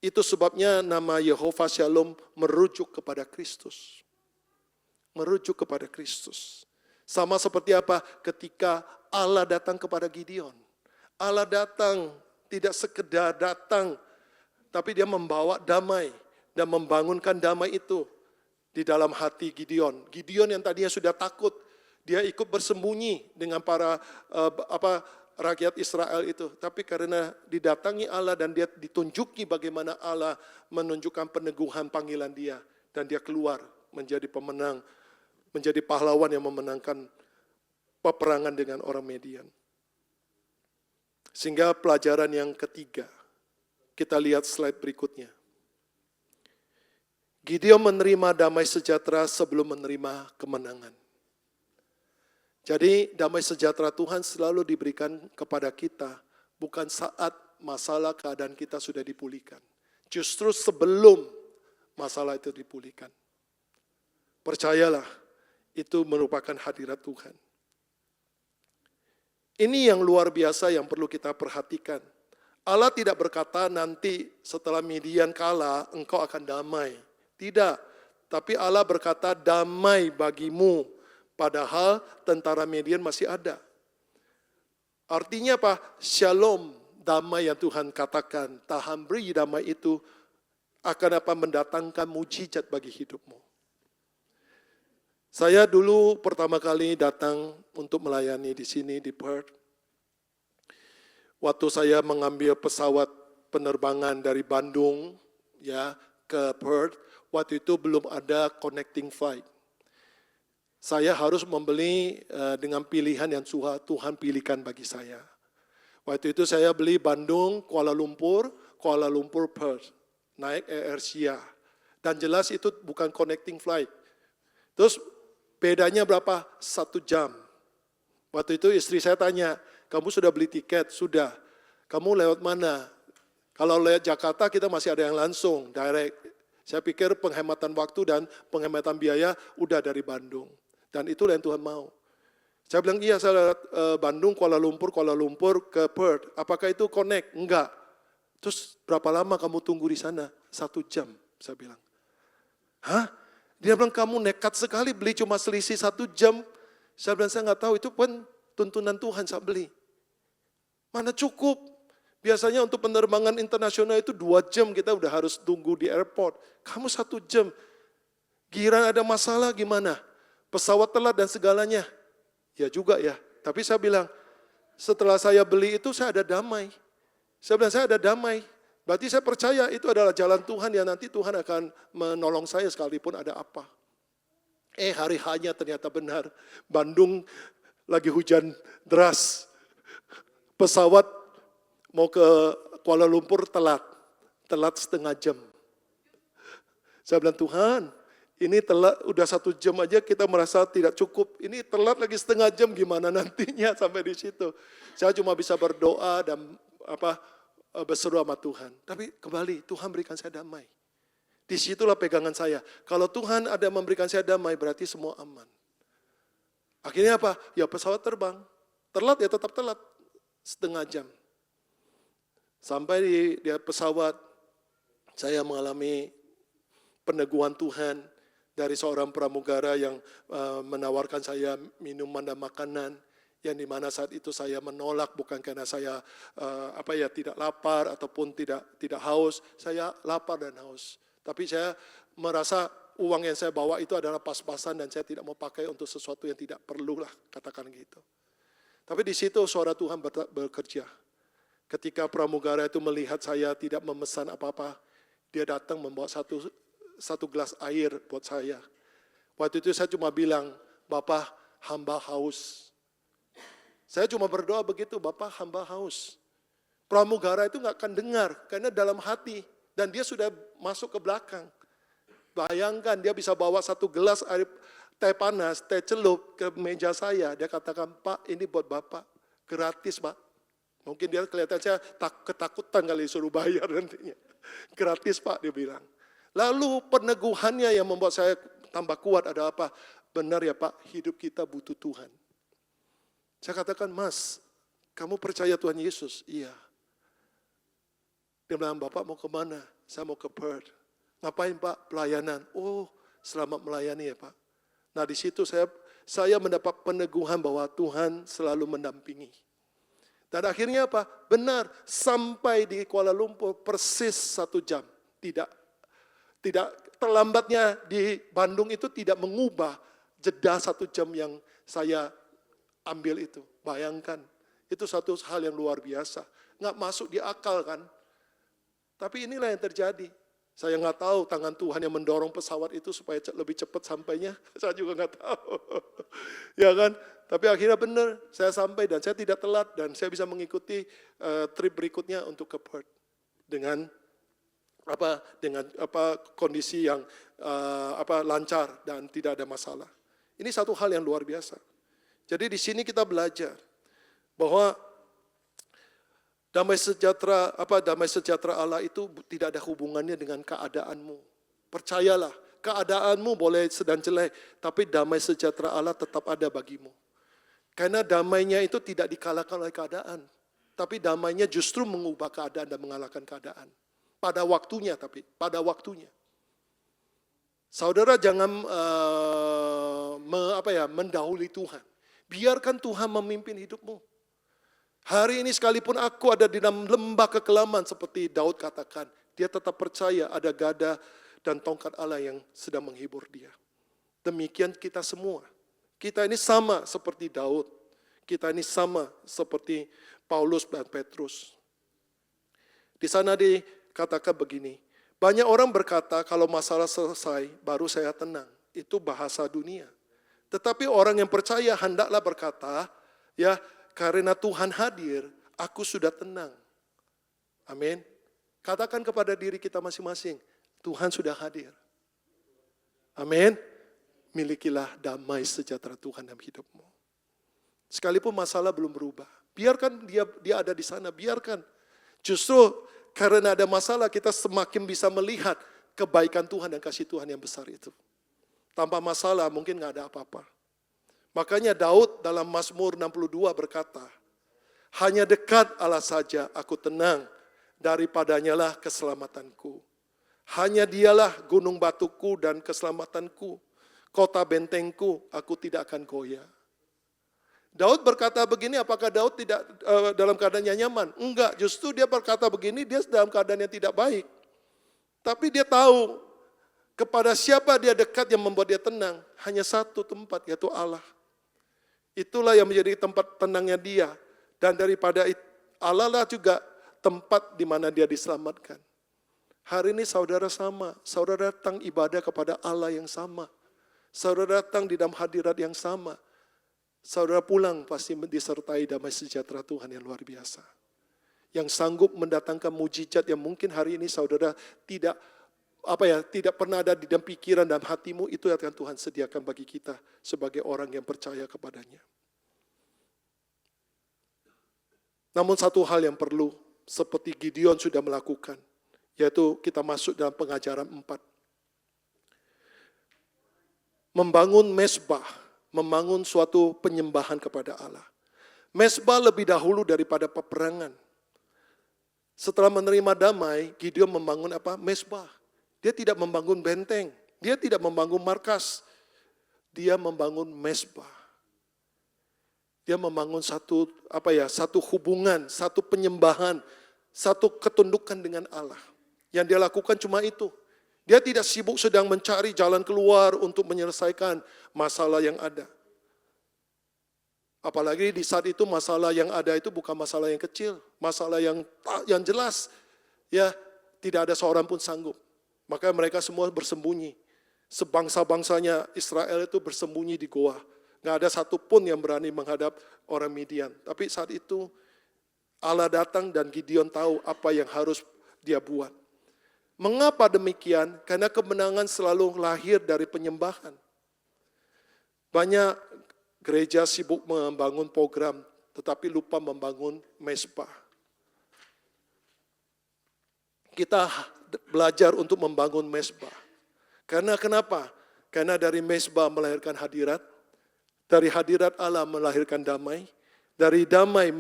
Itu sebabnya nama Yehova Shalom merujuk kepada Kristus. Merujuk kepada Kristus. Sama seperti apa ketika Allah datang kepada Gideon. Allah datang tidak sekedar datang, tapi dia membawa damai dan membangunkan damai itu di dalam hati Gideon. Gideon yang tadinya sudah takut, dia ikut bersembunyi dengan para rakyat Israel itu. Tapi karena didatangi Allah dan dia ditunjuki bagaimana Allah menunjukkan peneguhan panggilan dia. Dan dia keluar menjadi pemenang, menjadi pahlawan yang memenangkan peperangan dengan orang Median. Sehingga pelajaran yang ketiga, kita lihat slide berikutnya. Gideon menerima damai sejahtera sebelum menerima kemenangan. Jadi damai sejahtera Tuhan selalu diberikan kepada kita, bukan saat masalah keadaan kita sudah dipulihkan. Justru sebelum masalah itu dipulihkan. Percayalah, itu merupakan hadirat Tuhan. Ini yang luar biasa yang perlu kita perhatikan. Allah tidak berkata nanti setelah Midian kalah, engkau akan damai. Tidak, tapi Allah berkata damai bagimu, padahal tentara Midian masih ada. Artinya apa? Shalom, damai yang Tuhan katakan, tahan beri damai itu akan mendatangkan mujizat bagi hidupmu. Saya dulu pertama kali datang untuk melayani di sini di Perth. Waktu saya mengambil pesawat penerbangan dari Bandung ya ke Perth, waktu itu belum ada connecting flight. Saya harus membeli dengan pilihan yang Tuhan pilihkan bagi saya. Waktu itu saya beli Bandung, Kuala Lumpur, Perth, naik Air Asia. Dan jelas itu bukan connecting flight. Terus bedanya berapa? 1 jam. Waktu itu istri saya tanya, kamu sudah beli tiket? Sudah. Kamu lewat mana? Kalau lewat Jakarta kita masih ada yang langsung, direct. Saya pikir penghematan waktu dan penghematan biaya udah dari Bandung. Dan itulah yang Tuhan mau. Saya bilang, iya saya lewat Bandung, Kuala Lumpur ke Perth. Apakah itu connect? Enggak. Terus berapa lama kamu tunggu di sana? 1 jam, saya bilang. Hah? Dia bilang, kamu nekat sekali beli cuma selisih 1 jam. Saya bilang, saya nggak tahu, itu pun tuntunan Tuhan saya beli. Mana cukup? Biasanya untuk penerbangan internasional itu 2 jam kita udah harus tunggu di airport. Kamu 1 jam. Giliran ada masalah gimana? Pesawat telat dan segalanya. Ya juga ya. Tapi saya bilang, setelah saya beli itu saya ada damai. Saya bilang, saya ada damai. Berarti saya percaya itu adalah jalan Tuhan yang nanti Tuhan akan menolong saya sekalipun ada apa. Hari hanya ternyata benar. Bandung lagi hujan deras. Pesawat mau ke Kuala Lumpur telat setengah jam. Saya bilang, Tuhan, ini telat udah 1 jam aja kita merasa tidak cukup. Ini telat lagi setengah jam, gimana nantinya sampai di situ. Saya cuma bisa berdoa dan berseru sama Tuhan. Tapi kembali Tuhan berikan saya damai. Disitulah pegangan saya. Kalau Tuhan ada memberikan saya damai berarti semua aman. Akhirnya apa? Ya pesawat terbang. Telat ya tetap telat. Setengah jam. Sampai di pesawat saya mengalami peneguhan Tuhan dari seorang pramugara yang menawarkan saya minuman dan makanan yang dimana saat itu saya menolak bukan karena saya tidak lapar ataupun tidak haus, saya lapar dan haus. Tapi saya merasa uang yang saya bawa itu adalah pas-pasan dan saya tidak mau pakai untuk sesuatu yang tidak perlu lah, katakan gitu. Tapi di situ suara Tuhan bekerja. Ketika pramugara itu melihat saya tidak memesan apa-apa, dia datang membawa satu gelas air buat saya. Waktu itu saya cuma bilang, Bapak hamba haus. Saya cuma berdoa begitu, Bapak hamba haus. Pramugara itu gak akan dengar, karena dalam hati. Dan dia sudah masuk ke belakang. Bayangkan dia bisa bawa 1 gelas air teh panas, teh celup ke meja saya. Dia katakan, Pak ini buat Bapak, gratis Pak. Mungkin dia kelihatan saya ketakutan kali suruh bayar nantinya. Gratis Pak dia bilang. Lalu peneguhannya yang membuat saya tambah kuat ada apa? Benar ya Pak, hidup kita butuh Tuhan. Saya katakan, Mas, kamu percaya Tuhan Yesus? Iya. Dia bilang, Bapak mau kemana? Saya mau ke Perth. Ngapain Pak? Pelayanan. Oh, selamat melayani ya Pak. Nah di situ saya mendapat peneguhan bahwa Tuhan selalu mendampingi. Dan akhirnya apa? Benar, sampai di Kuala Lumpur persis 1 jam. Tidak terlambatnya di Bandung itu tidak mengubah jeda 1 jam yang saya ambil itu. Bayangkan, itu satu hal yang luar biasa. Nggak masuk di akal kan. Tapi inilah yang terjadi. Saya nggak tahu tangan Tuhan yang mendorong pesawat itu supaya lebih cepat sampainya. Saya juga nggak tahu. Ya kan? Tapi akhirnya benar, saya sampai dan saya tidak telat dan saya bisa mengikuti trip berikutnya untuk ke Perth dengan kondisi yang lancar dan tidak ada masalah. Ini satu hal yang luar biasa. Jadi di sini kita belajar bahwa damai sejahtera Allah itu tidak ada hubungannya dengan keadaanmu. Percayalah, keadaanmu boleh sedang jelek, tapi damai sejahtera Allah tetap ada bagimu. Karena damainya itu tidak dikalahkan oleh keadaan. Tapi damainya justru mengubah keadaan dan mengalahkan keadaan. Pada waktunya pada waktunya. Saudara jangan mendahului Tuhan. Biarkan Tuhan memimpin hidupmu. Hari ini sekalipun aku ada di dalam lembah kekelaman seperti Daud katakan. Dia tetap percaya ada gada dan tongkat Allah yang sedang menghibur dia. Demikian kita semua. Kita ini sama seperti Daud. Kita ini sama seperti Paulus dan Petrus. Di sana dikatakan begini. Banyak orang berkata kalau masalah selesai baru saya tenang. Itu bahasa dunia. Tetapi orang yang percaya hendaklah berkata, ya karena Tuhan hadir, aku sudah tenang. Amin. Katakan kepada diri kita masing-masing, Tuhan sudah hadir. Amin. Milikilah damai sejahtera Tuhan dalam hidupmu. Sekalipun masalah belum berubah. Biarkan dia ada di sana, biarkan. Justru karena ada masalah kita semakin bisa melihat kebaikan Tuhan dan kasih Tuhan yang besar itu. Tanpa masalah mungkin gak ada apa-apa. Makanya Daud dalam Mazmur 62 berkata, hanya dekat Allah saja aku tenang, daripadanya lah keselamatanku. Hanya dialah gunung batuku dan keselamatanku, kota bentengku, aku tidak akan goyah. Daud berkata begini, apakah Daud tidak dalam keadaan yang nyaman? Enggak, justru dia berkata begini, dia dalam keadaan yang tidak baik. Tapi dia tahu kepada siapa dia dekat yang membuat dia tenang. Hanya satu tempat, yaitu Allah. Itulah yang menjadi tempat tenangnya dia. Dan daripada Allah lah juga tempat di mana dia diselamatkan. Hari ini saudara sama, saudara datang ibadah kepada Allah yang sama. Saudara datang di dalam hadirat yang sama. Saudara pulang pasti disertai damai sejahtera Tuhan yang luar biasa. Yang sanggup mendatangkan mujizat yang mungkin hari ini saudara tidak pernah ada di dalam pikiran dan hatimu, itu yang akan Tuhan sediakan bagi kita sebagai orang yang percaya kepadanya. Namun satu hal yang perlu, seperti Gideon sudah melakukan, yaitu kita masuk dalam pengajaran 4. Membangun mezbah, membangun suatu penyembahan kepada Allah. Mezbah lebih dahulu daripada peperangan. Setelah menerima damai, Gideon membangun apa? Mezbah. Dia tidak membangun benteng, dia tidak membangun markas. Dia membangun mezbah. Dia membangun satu hubungan, satu penyembahan, satu ketundukan dengan Allah. Yang dia lakukan cuma itu. Dia tidak sibuk sedang mencari jalan keluar untuk menyelesaikan masalah yang ada. Apalagi di saat itu masalah yang ada itu bukan masalah yang kecil, masalah yang jelas. Ya, tidak ada seorang pun sanggup. Maka mereka semua bersembunyi. Sebangsa-bangsanya Israel itu bersembunyi di goa. Nggak ada satupun yang berani menghadap orang Midian. Tapi saat itu Allah datang dan Gideon tahu apa yang harus dia buat. Mengapa demikian? Karena kemenangan selalu lahir dari penyembahan. Banyak gereja sibuk membangun program, tetapi lupa membangun mezbah. Kita belajar untuk membangun mezbah. Karena kenapa? Karena dari mezbah melahirkan hadirat, dari hadirat Allah melahirkan damai, dari damai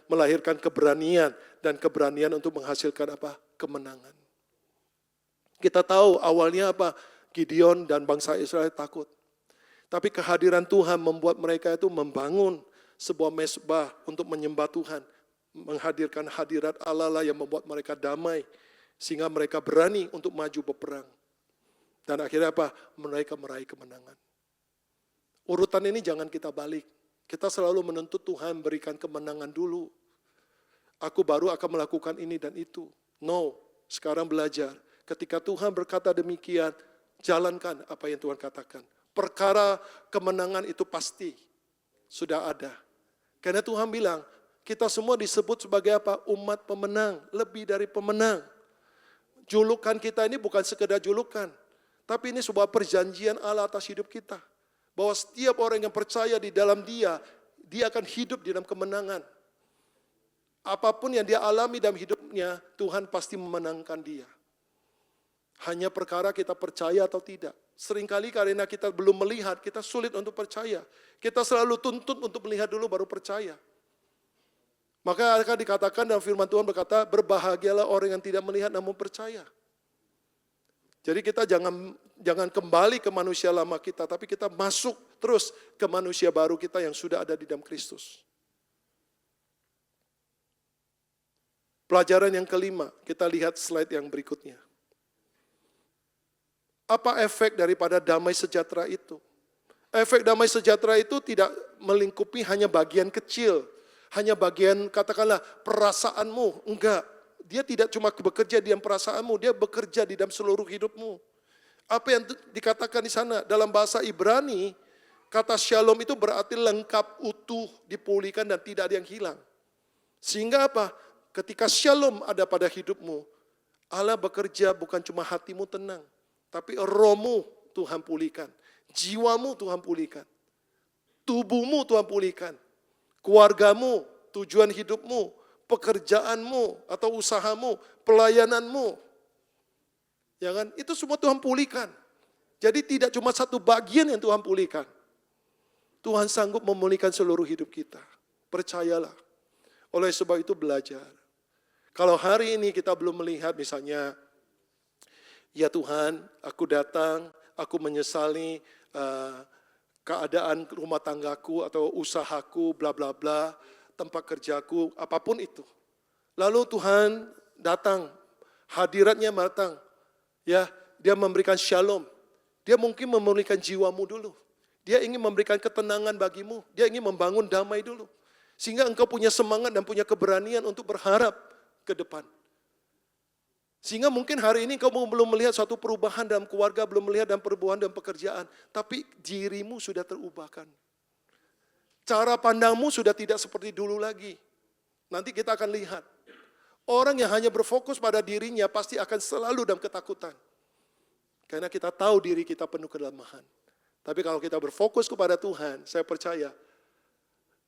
melahirkan keberanian, dan keberanian untuk menghasilkan apa? Kemenangan. Kita tahu awalnya apa? Gideon dan bangsa Israel takut. Tapi kehadiran Tuhan membuat mereka itu membangun sebuah mezbah untuk menyembah Tuhan. Menghadirkan hadirat Allah lah yang membuat mereka damai. Sehingga mereka berani untuk maju berperang. Dan akhirnya apa? Mereka meraih kemenangan. Urutan ini jangan kita balik. Kita selalu menuntut Tuhan berikan kemenangan dulu. Aku baru akan melakukan ini dan itu. No, sekarang belajar. Ketika Tuhan berkata demikian, jalankan apa yang Tuhan katakan. Perkara kemenangan itu pasti sudah ada. Karena Tuhan bilang, kita semua disebut sebagai apa? Umat pemenang, lebih dari pemenang. Julukan kita ini bukan sekedar julukan, tapi ini sebuah perjanjian Allah atas hidup kita. Bahwa setiap orang yang percaya di dalam dia akan hidup di dalam kemenangan. Apapun yang dia alami dalam hidupnya, Tuhan pasti memenangkan dia. Hanya perkara kita percaya atau tidak. Seringkali karena kita belum melihat, kita sulit untuk percaya. Kita selalu tuntut untuk melihat dulu baru percaya. Maka akan dikatakan dalam firman Tuhan berkata, berbahagialah orang yang tidak melihat namun percaya. Jadi kita jangan kembali ke manusia lama kita, tapi kita masuk terus ke manusia baru kita yang sudah ada di dalam Kristus. Pelajaran yang kelima, kita lihat slide yang berikutnya. Apa efek daripada damai sejahtera itu? Efek damai sejahtera itu tidak melingkupi hanya bagian kecil, hanya bagian katakanlah perasaanmu. Enggak, dia tidak cuma bekerja di dalam perasaanmu, dia bekerja di dalam seluruh hidupmu. Apa yang dikatakan di sana dalam bahasa Ibrani, kata shalom itu berarti lengkap, utuh, dipulihkan dan tidak ada yang hilang. Sehingga apa? Ketika shalom ada pada hidupmu, Allah bekerja bukan cuma hatimu tenang, tapi rohmu Tuhan pulihkan, jiwamu Tuhan pulihkan, tubuhmu Tuhan pulihkan, keluargamu, tujuan hidupmu, pekerjaanmu atau usahamu, pelayananmu. Ya kan? Itu semua Tuhan pulihkan. Jadi tidak cuma satu bagian yang Tuhan pulihkan. Tuhan sanggup memulihkan seluruh hidup kita. Percayalah. Oleh sebab itu belajar. Kalau hari ini kita belum melihat misalnya, ya Tuhan, aku datang, aku menyesali keadaan rumah tanggaku atau usahaku, bla bla bla, tempat kerjaku, apapun itu. Lalu Tuhan datang, hadiratnya datang, ya, dia memberikan shalom. Dia mungkin memulihkan jiwamu dulu. Dia ingin memberikan ketenangan bagimu. Dia ingin membangun damai dulu. Sehingga engkau punya semangat dan punya keberanian untuk berharap ke depan. Sehingga mungkin hari ini kau belum melihat suatu perubahan dalam keluarga, belum melihat dalam perubahan dalam pekerjaan. Tapi dirimu sudah terubahkan. Cara pandangmu sudah tidak seperti dulu lagi. Nanti kita akan lihat. Orang yang hanya berfokus pada dirinya pasti akan selalu dalam ketakutan. Karena kita tahu diri kita penuh kelemahan. Tapi kalau kita berfokus kepada Tuhan, saya percaya,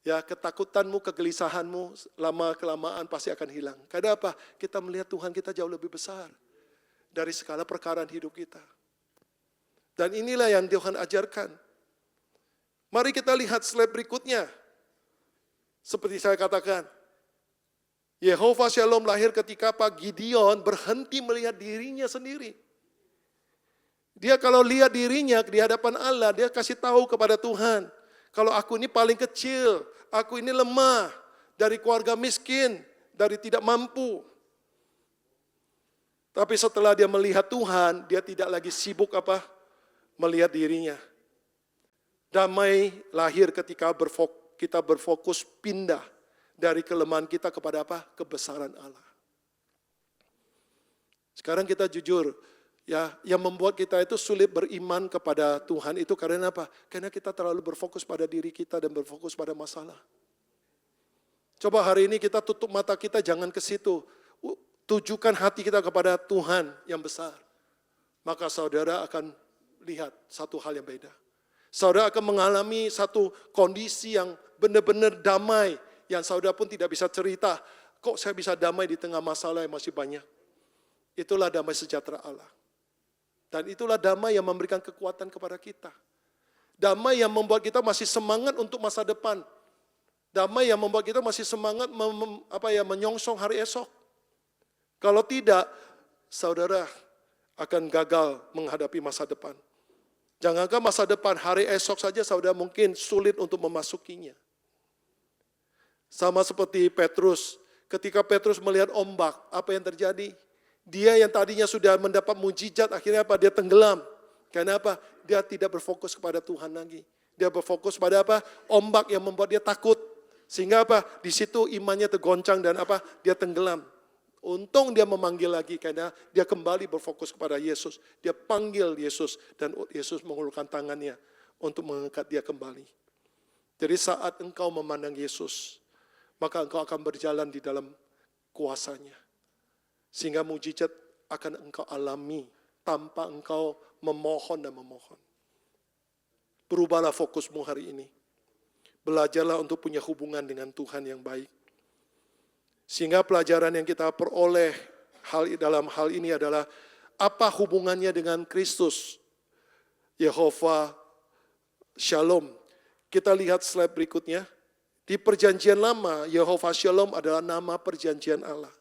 ya ketakutanmu, kegelisahanmu lama-kelamaan pasti akan hilang. Karena apa? Kita melihat Tuhan kita jauh lebih besar dari segala perkara hidup kita. Dan inilah yang Tuhan ajarkan. Mari kita lihat slide berikutnya. Seperti saya katakan, Yehova Shalom lahir ketika Pak Gideon berhenti melihat dirinya sendiri. Dia kalau lihat dirinya di hadapan Allah, dia kasih tahu kepada Tuhan, kalau aku ini paling kecil, aku ini lemah, dari keluarga miskin, dari tidak mampu. Tapi setelah dia melihat Tuhan, dia tidak lagi sibuk melihat dirinya. Damai lahir ketika kita berfokus pindah dari kelemahan kita kepada kebesaran Allah. Sekarang kita jujur, ya, yang membuat kita itu sulit beriman kepada Tuhan itu karena apa? Karena kita terlalu berfokus pada diri kita dan berfokus pada masalah. Coba hari ini kita tutup mata kita, jangan ke situ. Tujukan hati kita kepada Tuhan yang besar. Maka saudara akan lihat satu hal yang beda. Saudara akan mengalami satu kondisi yang benar-benar damai, yang saudara pun tidak bisa cerita, kok saya bisa damai di tengah masalah yang masih banyak. Itulah damai sejahtera Allah. Dan itulah damai yang memberikan kekuatan kepada kita. Damai yang membuat kita masih semangat untuk masa depan. Damai yang membuat kita masih semangat menyongsong hari esok. Kalau tidak, saudara akan gagal menghadapi masa depan. Jangankan masa depan, hari esok saja saudara mungkin sulit untuk memasukinya. Sama seperti Petrus. Ketika Petrus melihat ombak, apa yang terjadi? Dia yang tadinya sudah mendapat mujizat, akhirnya dia tenggelam. Karena apa? Dia tidak berfokus kepada Tuhan lagi. Dia berfokus pada ombak yang membuat dia takut. Sehingga di situ imannya tergoncang dan dia tenggelam. Untung dia memanggil lagi karena dia kembali berfokus kepada Yesus. Dia panggil Yesus dan Yesus mengulurkan tangannya untuk mengangkat dia kembali. Jadi saat engkau memandang Yesus, maka engkau akan berjalan di dalam kuasanya. Sehingga mujizat akan engkau alami tanpa engkau memohon dan memohon. Berubahlah fokusmu hari ini. Belajarlah untuk punya hubungan dengan Tuhan yang baik. Sehingga pelajaran yang kita peroleh dalam hal ini adalah apa hubungannya dengan Kristus. Yehova Shalom. Kita lihat slide berikutnya. Di perjanjian lama, Yehova Shalom adalah nama perjanjian Allah.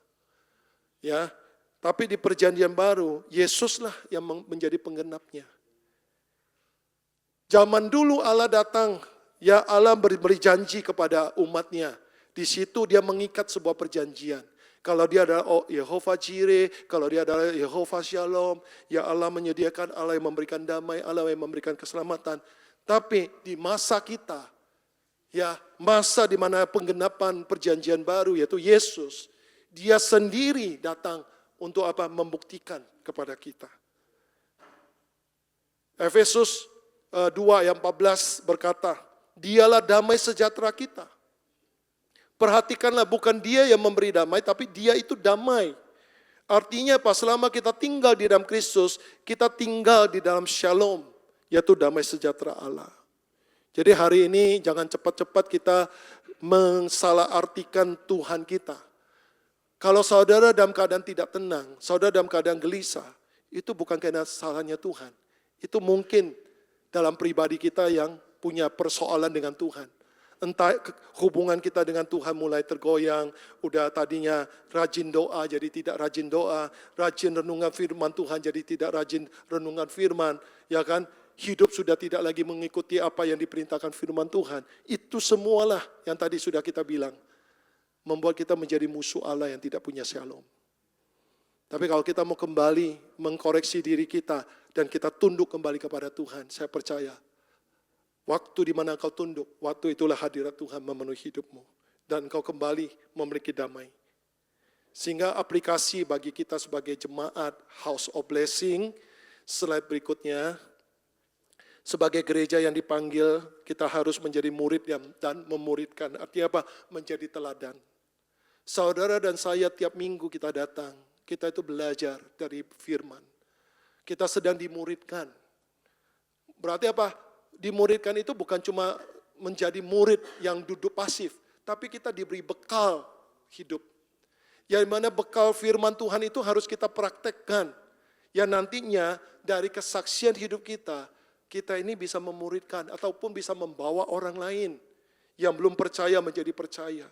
Ya, tapi di perjanjian baru, Yesuslah yang menjadi penggenapnya. Zaman dulu Allah datang, ya Allah beri janji kepada umatnya. Di situ dia mengikat sebuah perjanjian. Kalau dia adalah Yehova Jireh, kalau dia adalah Yehova Shalom, ya Allah menyediakan, Allah yang memberikan damai, Allah yang memberikan keselamatan. Tapi di masa kita, ya masa di mana penggenapan perjanjian baru yaitu Yesus, dia sendiri datang untuk membuktikan kepada kita. Efesus 2 ayat 14 berkata, dialah damai sejahtera kita. Perhatikanlah, bukan dia yang memberi damai, tapi dia itu damai. Artinya selama kita tinggal di dalam Kristus, kita tinggal di dalam shalom, yaitu damai sejahtera Allah. Jadi hari ini jangan cepat-cepat kita mensalahartikan Tuhan kita. Kalau saudara dalam keadaan tidak tenang, saudara dalam keadaan gelisah, itu bukan karena salahnya Tuhan. Itu mungkin dalam pribadi kita yang punya persoalan dengan Tuhan. Entah hubungan kita dengan Tuhan mulai tergoyang, udah tadinya rajin doa jadi tidak rajin doa, rajin renungan firman Tuhan jadi tidak rajin renungan firman, ya kan? Hidup sudah tidak lagi mengikuti apa yang diperintahkan firman Tuhan. Itu semualah yang tadi sudah kita bilang, membuat kita menjadi musuh Allah yang tidak punya shalom. Tapi kalau kita mau kembali mengkoreksi diri kita dan kita tunduk kembali kepada Tuhan, saya percaya waktu di mana engkau tunduk, waktu itulah hadirat Tuhan memenuhi hidupmu. Dan engkau kembali memiliki damai. Sehingga aplikasi bagi kita sebagai jemaat House of Blessing, slide berikutnya, sebagai gereja yang dipanggil, kita harus menjadi murid dan memuridkan. Artinya apa? Menjadi teladan. Saudara dan saya tiap minggu kita datang, kita itu belajar dari firman. Kita sedang dimuridkan. Berarti apa? Dimuridkan itu bukan cuma menjadi murid yang duduk pasif, tapi kita diberi bekal hidup. Yang mana bekal firman Tuhan itu harus kita praktekkan. Yang nantinya dari kesaksian hidup kita, kita ini bisa memuridkan ataupun bisa membawa orang lain yang belum percaya menjadi percaya.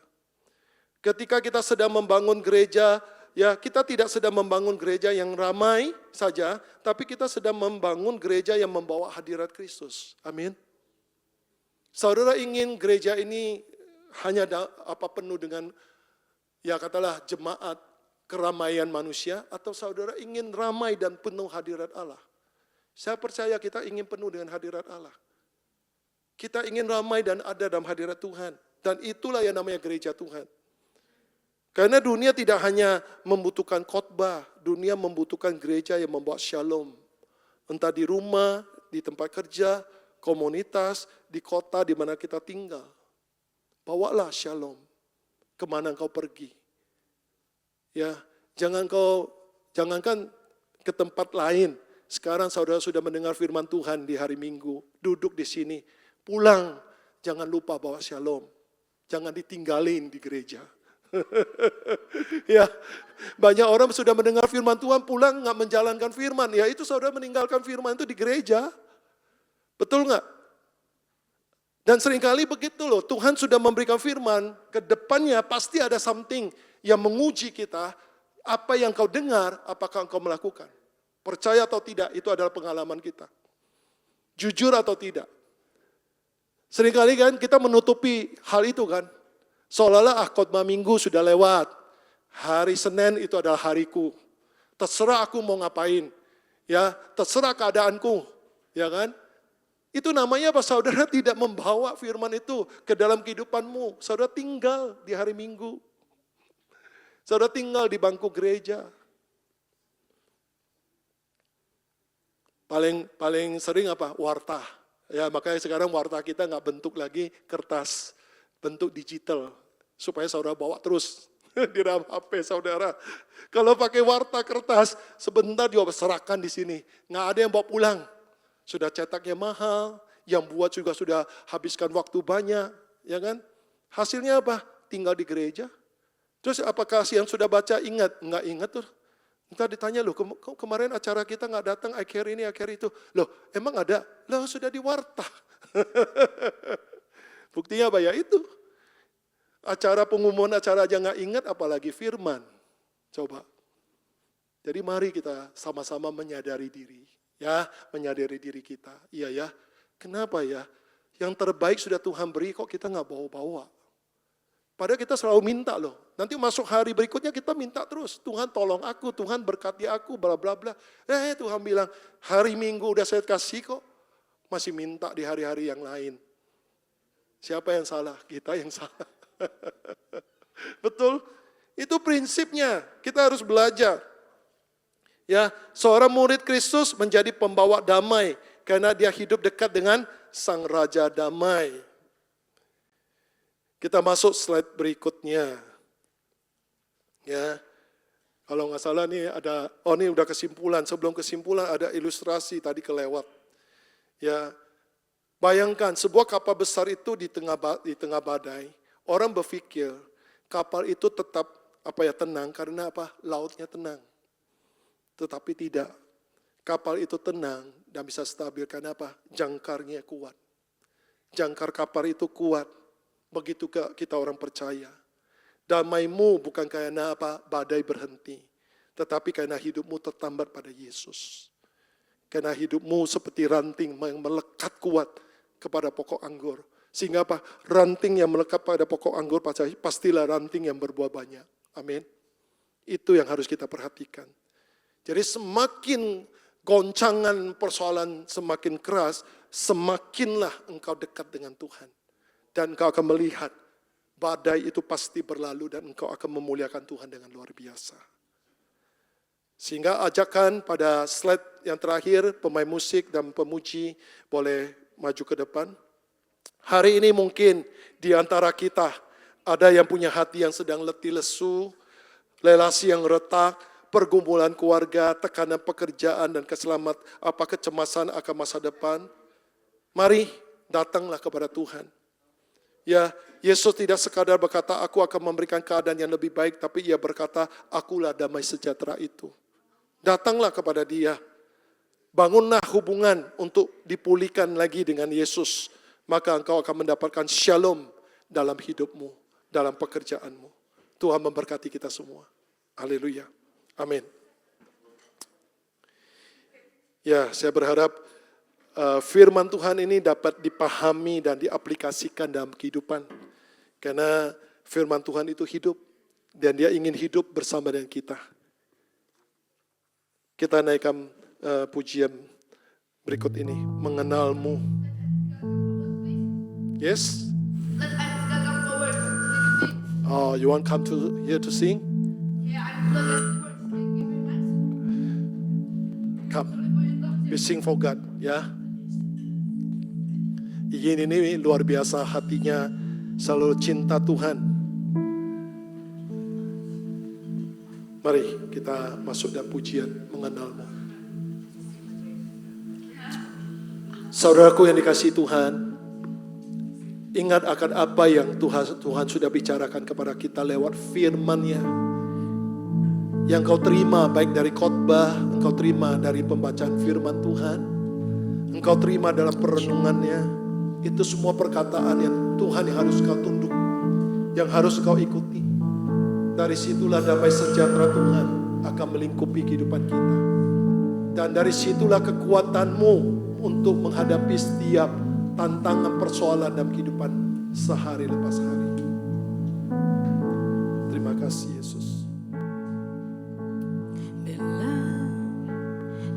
Ketika kita sedang membangun gereja, ya kita tidak sedang membangun gereja yang ramai saja, tapi kita sedang membangun gereja yang membawa hadirat Kristus. Amin. Saudara ingin gereja ini hanya penuh dengan, ya katalah jemaat keramaian manusia, atau saudara ingin ramai dan penuh hadirat Allah? Saya percaya kita ingin penuh dengan hadirat Allah. Kita ingin ramai dan ada dalam hadirat Tuhan. Dan itulah yang namanya gereja Tuhan. Karena dunia tidak hanya membutuhkan khotbah, dunia membutuhkan gereja yang membawa shalom. Entah di rumah, di tempat kerja, komunitas, di kota di mana kita tinggal. Bawalah shalom kemana engkau pergi. Ya, jangankan ke tempat lain. Sekarang saudara sudah mendengar firman Tuhan di hari Minggu, duduk di sini, pulang, jangan lupa bawa shalom. Jangan ditinggalin di gereja. Ya, banyak orang sudah mendengar firman Tuhan pulang nggak menjalankan firman. Ya itu saudara meninggalkan firman itu di gereja. Betul nggak? Dan seringkali begitu loh, Tuhan sudah memberikan firman, ke depannya pasti ada something yang menguji kita, apa yang kau dengar, apakah engkau melakukan. Percaya atau tidak, itu adalah pengalaman kita. Jujur atau tidak. Seringkali kan kita menutupi hal itu kan. Seolah-olah khotbah minggu sudah lewat. Hari Senin itu adalah hariku. Terserah aku mau ngapain. Ya, terserah keadaanku. Ya kan? Itu namanya apa? Saudara tidak membawa firman itu ke dalam kehidupanmu. Saudara tinggal di hari Minggu. Saudara tinggal di bangku gereja. Paling sering apa? Warta. Ya, makanya sekarang warta kita nggak bentuk lagi kertas. Bentuk digital, supaya saudara bawa terus di dalam HP saudara. Kalau pakai warta kertas, sebentar dia serahkan di sini. Nggak ada yang bawa pulang. Sudah cetaknya mahal, yang buat juga sudah habiskan waktu banyak. Ya kan? Hasilnya apa? Tinggal di gereja. Terus apakah yang sudah baca ingat? Nggak ingat tuh. Ntar ditanya, loh kemarin acara kita nggak datang, akhir ini, akhir itu. Loh emang ada? Loh sudah di warta. Buktinya apa ya itu? Acara pengumuman acara aja nggak ingat, apalagi firman. Coba. Jadi mari kita sama-sama menyadari diri. Ya, menyadari diri kita. Iya ya, kenapa ya? Yang terbaik sudah Tuhan beri, kok kita nggak bawa-bawa? Padahal kita selalu minta loh. Nanti masuk hari berikutnya kita minta terus. Tuhan tolong aku, Tuhan berkati aku, bla bla bla. Tuhan bilang, hari Minggu udah saya kasih kok. Masih minta di hari-hari yang lain. Siapa yang salah? Kita yang salah. Betul? Itu prinsipnya. Kita harus belajar. Ya, seorang murid Kristus menjadi pembawa damai karena dia hidup dekat dengan Sang Raja Damai. Kita masuk slide berikutnya. Ya. Kalau nggak salah nih ada, ini udah kesimpulan. Sebelum kesimpulan ada ilustrasi tadi kelewat. Ya. Bayangkan sebuah kapal besar itu di tengah badai, orang berpikir kapal itu tetap tenang karena apa? Lautnya tenang. Tetapi tidak. Kapal itu tenang dan bisa stabil karena apa? Jangkarnya kuat. jangkar kapar itu kuat. Begitu kita orang percaya. Damai-Mu bukan karena badai berhenti, tetapi karena hidupmu tertambat pada Yesus. Karena hidupmu seperti ranting yang melekat kuat kepada pokok anggur. Sehingga ranting yang melekat pada pokok anggur pastilah ranting yang berbuah banyak. Amin. Itu yang harus kita perhatikan. Jadi semakin goncangan persoalan semakin keras, semakinlah engkau dekat dengan Tuhan. Dan engkau akan melihat badai itu pasti berlalu dan engkau akan memuliakan Tuhan dengan luar biasa. Sehingga ajakan pada slide yang terakhir, pemain musik dan pemuji boleh maju ke depan. Hari ini mungkin di antara kita ada yang punya hati yang sedang letih lesu, relasi yang retak, pergumulan keluarga, tekanan pekerjaan dan kecemasan akan masa depan. Mari datanglah kepada Tuhan. Ya, Yesus tidak sekadar berkata, aku akan memberikan keadaan yang lebih baik, tapi ia berkata, akulah damai sejahtera itu. Datanglah kepada Dia. Bangunlah hubungan untuk dipulihkan lagi dengan Yesus. Maka engkau akan mendapatkan shalom dalam hidupmu, dalam pekerjaanmu. Tuhan memberkati kita semua. Haleluya. Amin. Ya, saya berharap firman Tuhan ini dapat dipahami dan diaplikasikan dalam kehidupan. Karena firman Tuhan itu hidup. Dan Dia ingin hidup bersama dengan kita. Kita naikkan pujian berikut ini. Mengenal-Mu. Yes? Let Aniska come forward. Oh, you want come here to sing? Yeah, I'm Come. We sing for God, ya. Iin ini luar biasa hatinya, selalu cinta Tuhan. Mari kita masuk dalam pujian mengenal-Mu. Saudaraku yang dikasihi Tuhan, ingat akan apa yang Tuhan sudah bicarakan kepada kita lewat firman-Nya. Yang kau terima baik dari khotbah, engkau terima dari pembacaan firman Tuhan, engkau terima dalam perenungannya. Itu semua perkataan yang Tuhan yang harus kau tunduk, yang harus kau ikuti. Dari situlah damai sejahtera Tuhan akan melingkupi kehidupan kita. Dan dari situlah kekuatanmu untuk menghadapi setiap tantangan persoalan dalam kehidupan sehari lepas hari. Terima kasih Yesus. Bila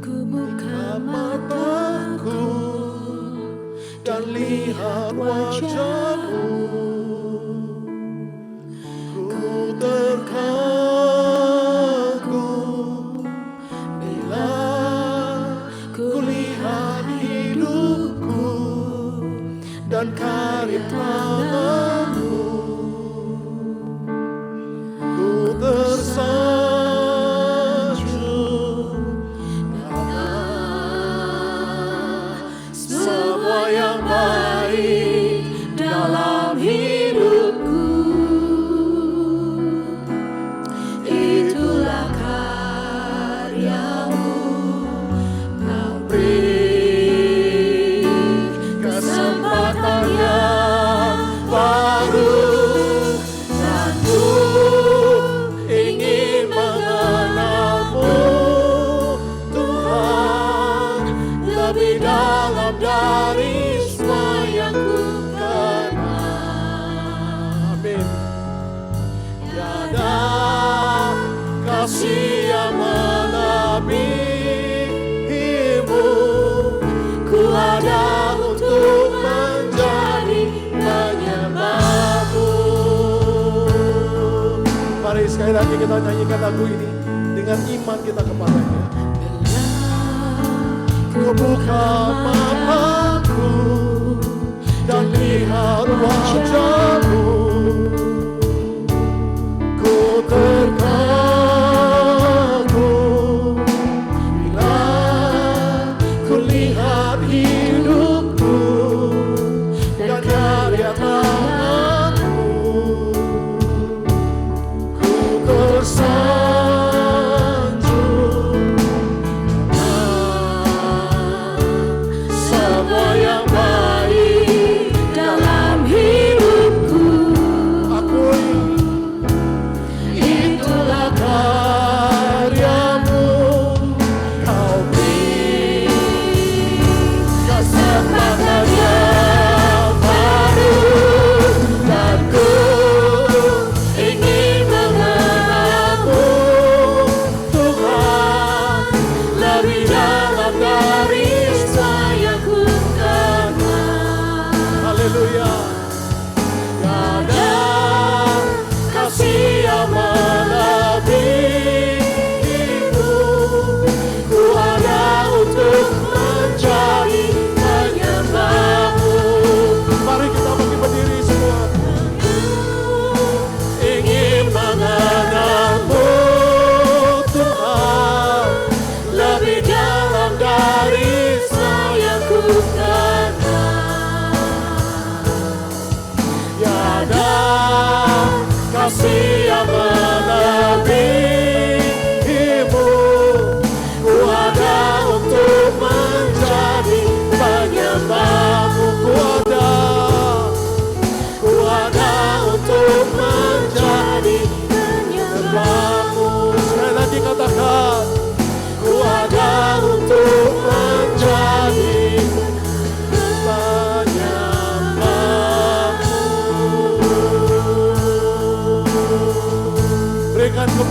ku buka mataku Dan lihat wajah-Mu, ku terkagum. Bila ku lihat hidupku dan karya tangan-Mu, ku tersanjung. Semua yang baik dalam hidupku, itulah karya-Mu. Kau beri kesempatan yang baru, dan ku ingin mengenal-Mu, Tuhan, lebih dalam dari semua yang ku kenal. Amin. Tiada kasih yang melebihi-Mu, ku ada untuk menjadi penyembah-Mu. Mari sekali lagi kita nyanyikan lagu ini dengan iman kita kepadanya. Ku buka mataku dan lihat wajah-Mu, ku terkagum. Bila ku lihat hidupku dan karya tangan-Mu, ku tersanjung. Semua yang baik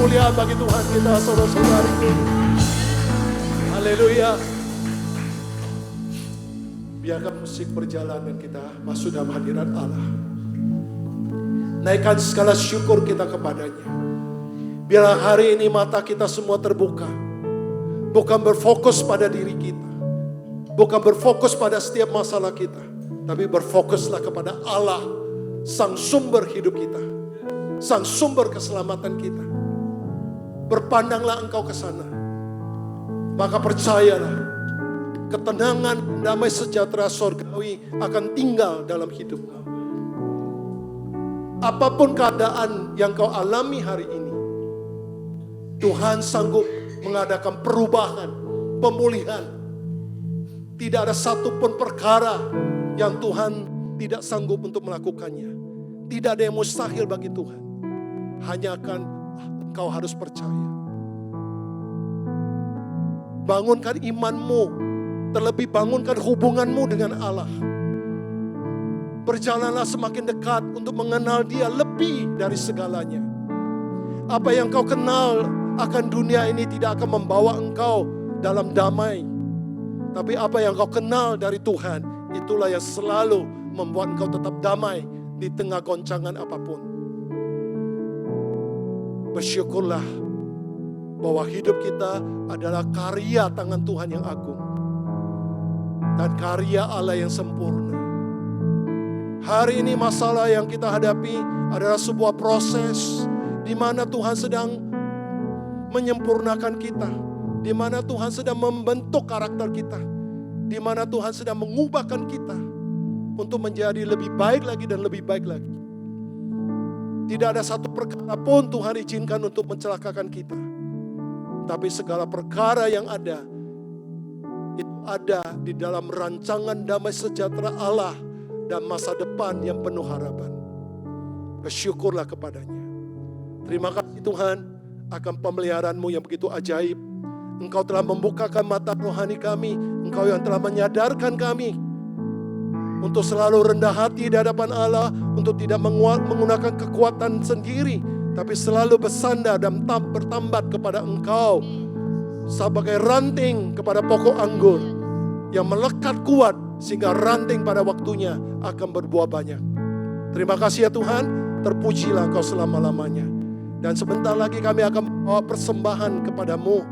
kemuliaan bagi Tuhan kita, saudara-saudariku. Haleluya. Biarkan musik berjalan dan kita masuk dalam hadirat Allah. Naikkan segala syukur kita kepadanya. Biarlah hari ini mata kita semua terbuka. Bukan berfokus pada diri kita. Bukan berfokus pada setiap masalah kita. Tapi berfokuslah kepada Allah, sang sumber hidup kita. Sang sumber keselamatan kita. Berpandanglah engkau ke sana. Maka percayalah, ketenangan, damai sejahtera surgawi akan tinggal dalam hidupmu. Apapun keadaan yang kau alami hari ini, Tuhan sanggup mengadakan perubahan, pemulihan. Tidak ada satupun perkara yang Tuhan tidak sanggup untuk melakukannya. Tidak ada yang mustahil bagi Tuhan. Hanya akan engkau harus percaya. Bangunkan imanmu, terlebih bangunkan hubunganmu dengan Allah. Berjalanlah semakin dekat untuk mengenal Dia lebih dari segalanya. Apa yang kau kenal akan dunia ini tidak akan membawa engkau dalam damai. Tapi apa yang kau kenal dari Tuhan, itulah yang selalu membuat engkau tetap damai di tengah goncangan apapun. Bersyukurlah bahwa hidup kita adalah karya tangan Tuhan yang agung. Dan karya Allah yang sempurna. Hari ini masalah yang kita hadapi adalah sebuah proses di mana Tuhan sedang menyempurnakan kita, di mana Tuhan sedang membentuk karakter kita, di mana Tuhan sedang mengubahkan kita untuk menjadi lebih baik lagi dan lebih baik lagi. Tidak ada satu perkara pun Tuhan izinkan untuk mencelakakan kita. Tapi segala perkara yang ada, itu ada di dalam rancangan damai sejahtera Allah dan masa depan yang penuh harapan. Bersyukurlah kepadanya. Terima kasih Tuhan akan pemeliharaan-Mu yang begitu ajaib. Engkau telah membukakan mata rohani kami. Engkau yang telah menyadarkan kami untuk selalu rendah hati di hadapan Allah, untuk tidak menggunakan kekuatan sendiri, tapi selalu bersandar dan bertambat kepada Engkau sebagai ranting kepada pokok anggur yang melekat kuat sehingga ranting pada waktunya akan berbuah banyak. Terima kasih ya Tuhan, terpujilah Engkau selama-lamanya. Dan sebentar lagi kami akan membawa persembahan kepadamu.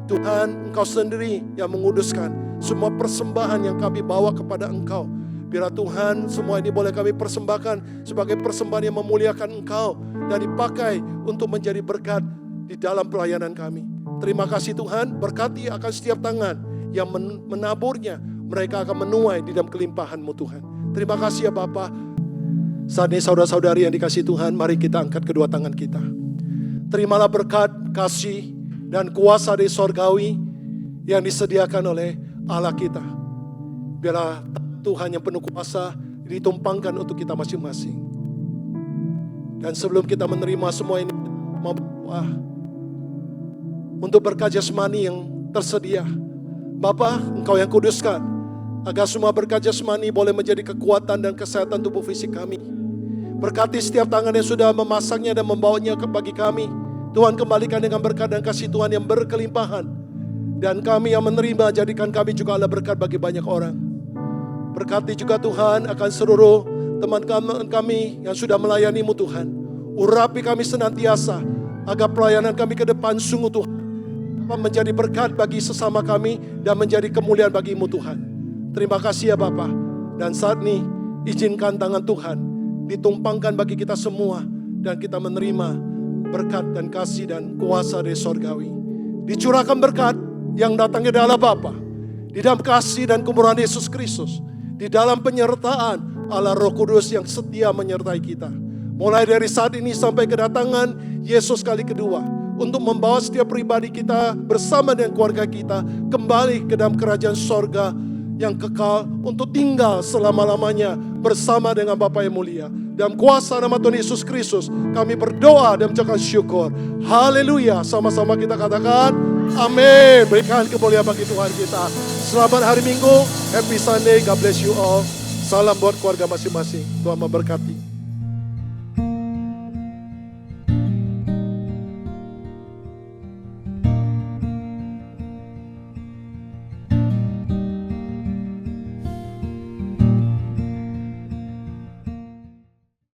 Tuhan, Engkau sendiri yang menguduskan semua persembahan yang kami bawa kepada Engkau. Biarlah Tuhan semua ini boleh kami persembahkan sebagai persembahan yang memuliakan Engkau dan dipakai untuk menjadi berkat di dalam pelayanan kami. Terima kasih Tuhan, berkati akan setiap tangan yang menaburnya. Mereka akan menuai di dalam kelimpahan-Mu Tuhan. Terima kasih ya Bapa. Saat ini saudara-saudari yang dikasihi Tuhan, mari kita angkat kedua tangan kita. Terimalah berkat, kasih, dan kuasa dari sorgawi yang disediakan oleh Allah kita. Biarlah Tuhan yang penuh kuasa ditumpangkan untuk kita masing-masing. Dan sebelum kita menerima semua ini, mau berdoa untuk berkat jasmani yang tersedia. Bapa, Engkau yang kuduskan, agar semua berkat jasmani boleh menjadi kekuatan dan kesehatan tubuh fisik kami. Berkati setiap tangan yang sudah memasangnya dan membawanya bagi kami. Tuhan kembalikan dengan berkat dan kasih Tuhan yang berkelimpahan. Dan kami yang menerima, jadikan kami juga adalah berkat bagi banyak orang. Berkati juga Tuhan akan seluruh teman-teman kami yang sudah melayani-Mu Tuhan. Urapi kami senantiasa, agar pelayanan kami ke depan sungguh Tuhan menjadi berkat bagi sesama kami dan menjadi kemuliaan bagi-Mu Tuhan. Terima kasih ya Bapa. Dan saat ini izinkan tangan Tuhan ditumpangkan bagi kita semua dan kita menerima berkat dan kasih dan kuasa dari sorgawi. Dicurahkan berkat yang datangnya dari Allah Bapa, di dalam kasih dan kemurahan Yesus Kristus, di dalam penyertaan Allah Roh Kudus yang setia menyertai kita. Mulai dari saat ini sampai kedatangan Yesus kali kedua, untuk membawa setiap pribadi kita bersama dengan keluarga kita kembali ke dalam kerajaan sorga yang kekal untuk tinggal selama-lamanya bersama dengan Bapa yang mulia. Dalam kuasa nama Tuhan Yesus Kristus kami berdoa dan mengucapkan syukur. Haleluya. Sama-sama kita katakan amin. Berikan kemuliaan bagi Tuhan kita. Selamat hari Minggu. Happy Sunday. God bless you all. Salam buat keluarga masing-masing. Tuhan memberkati.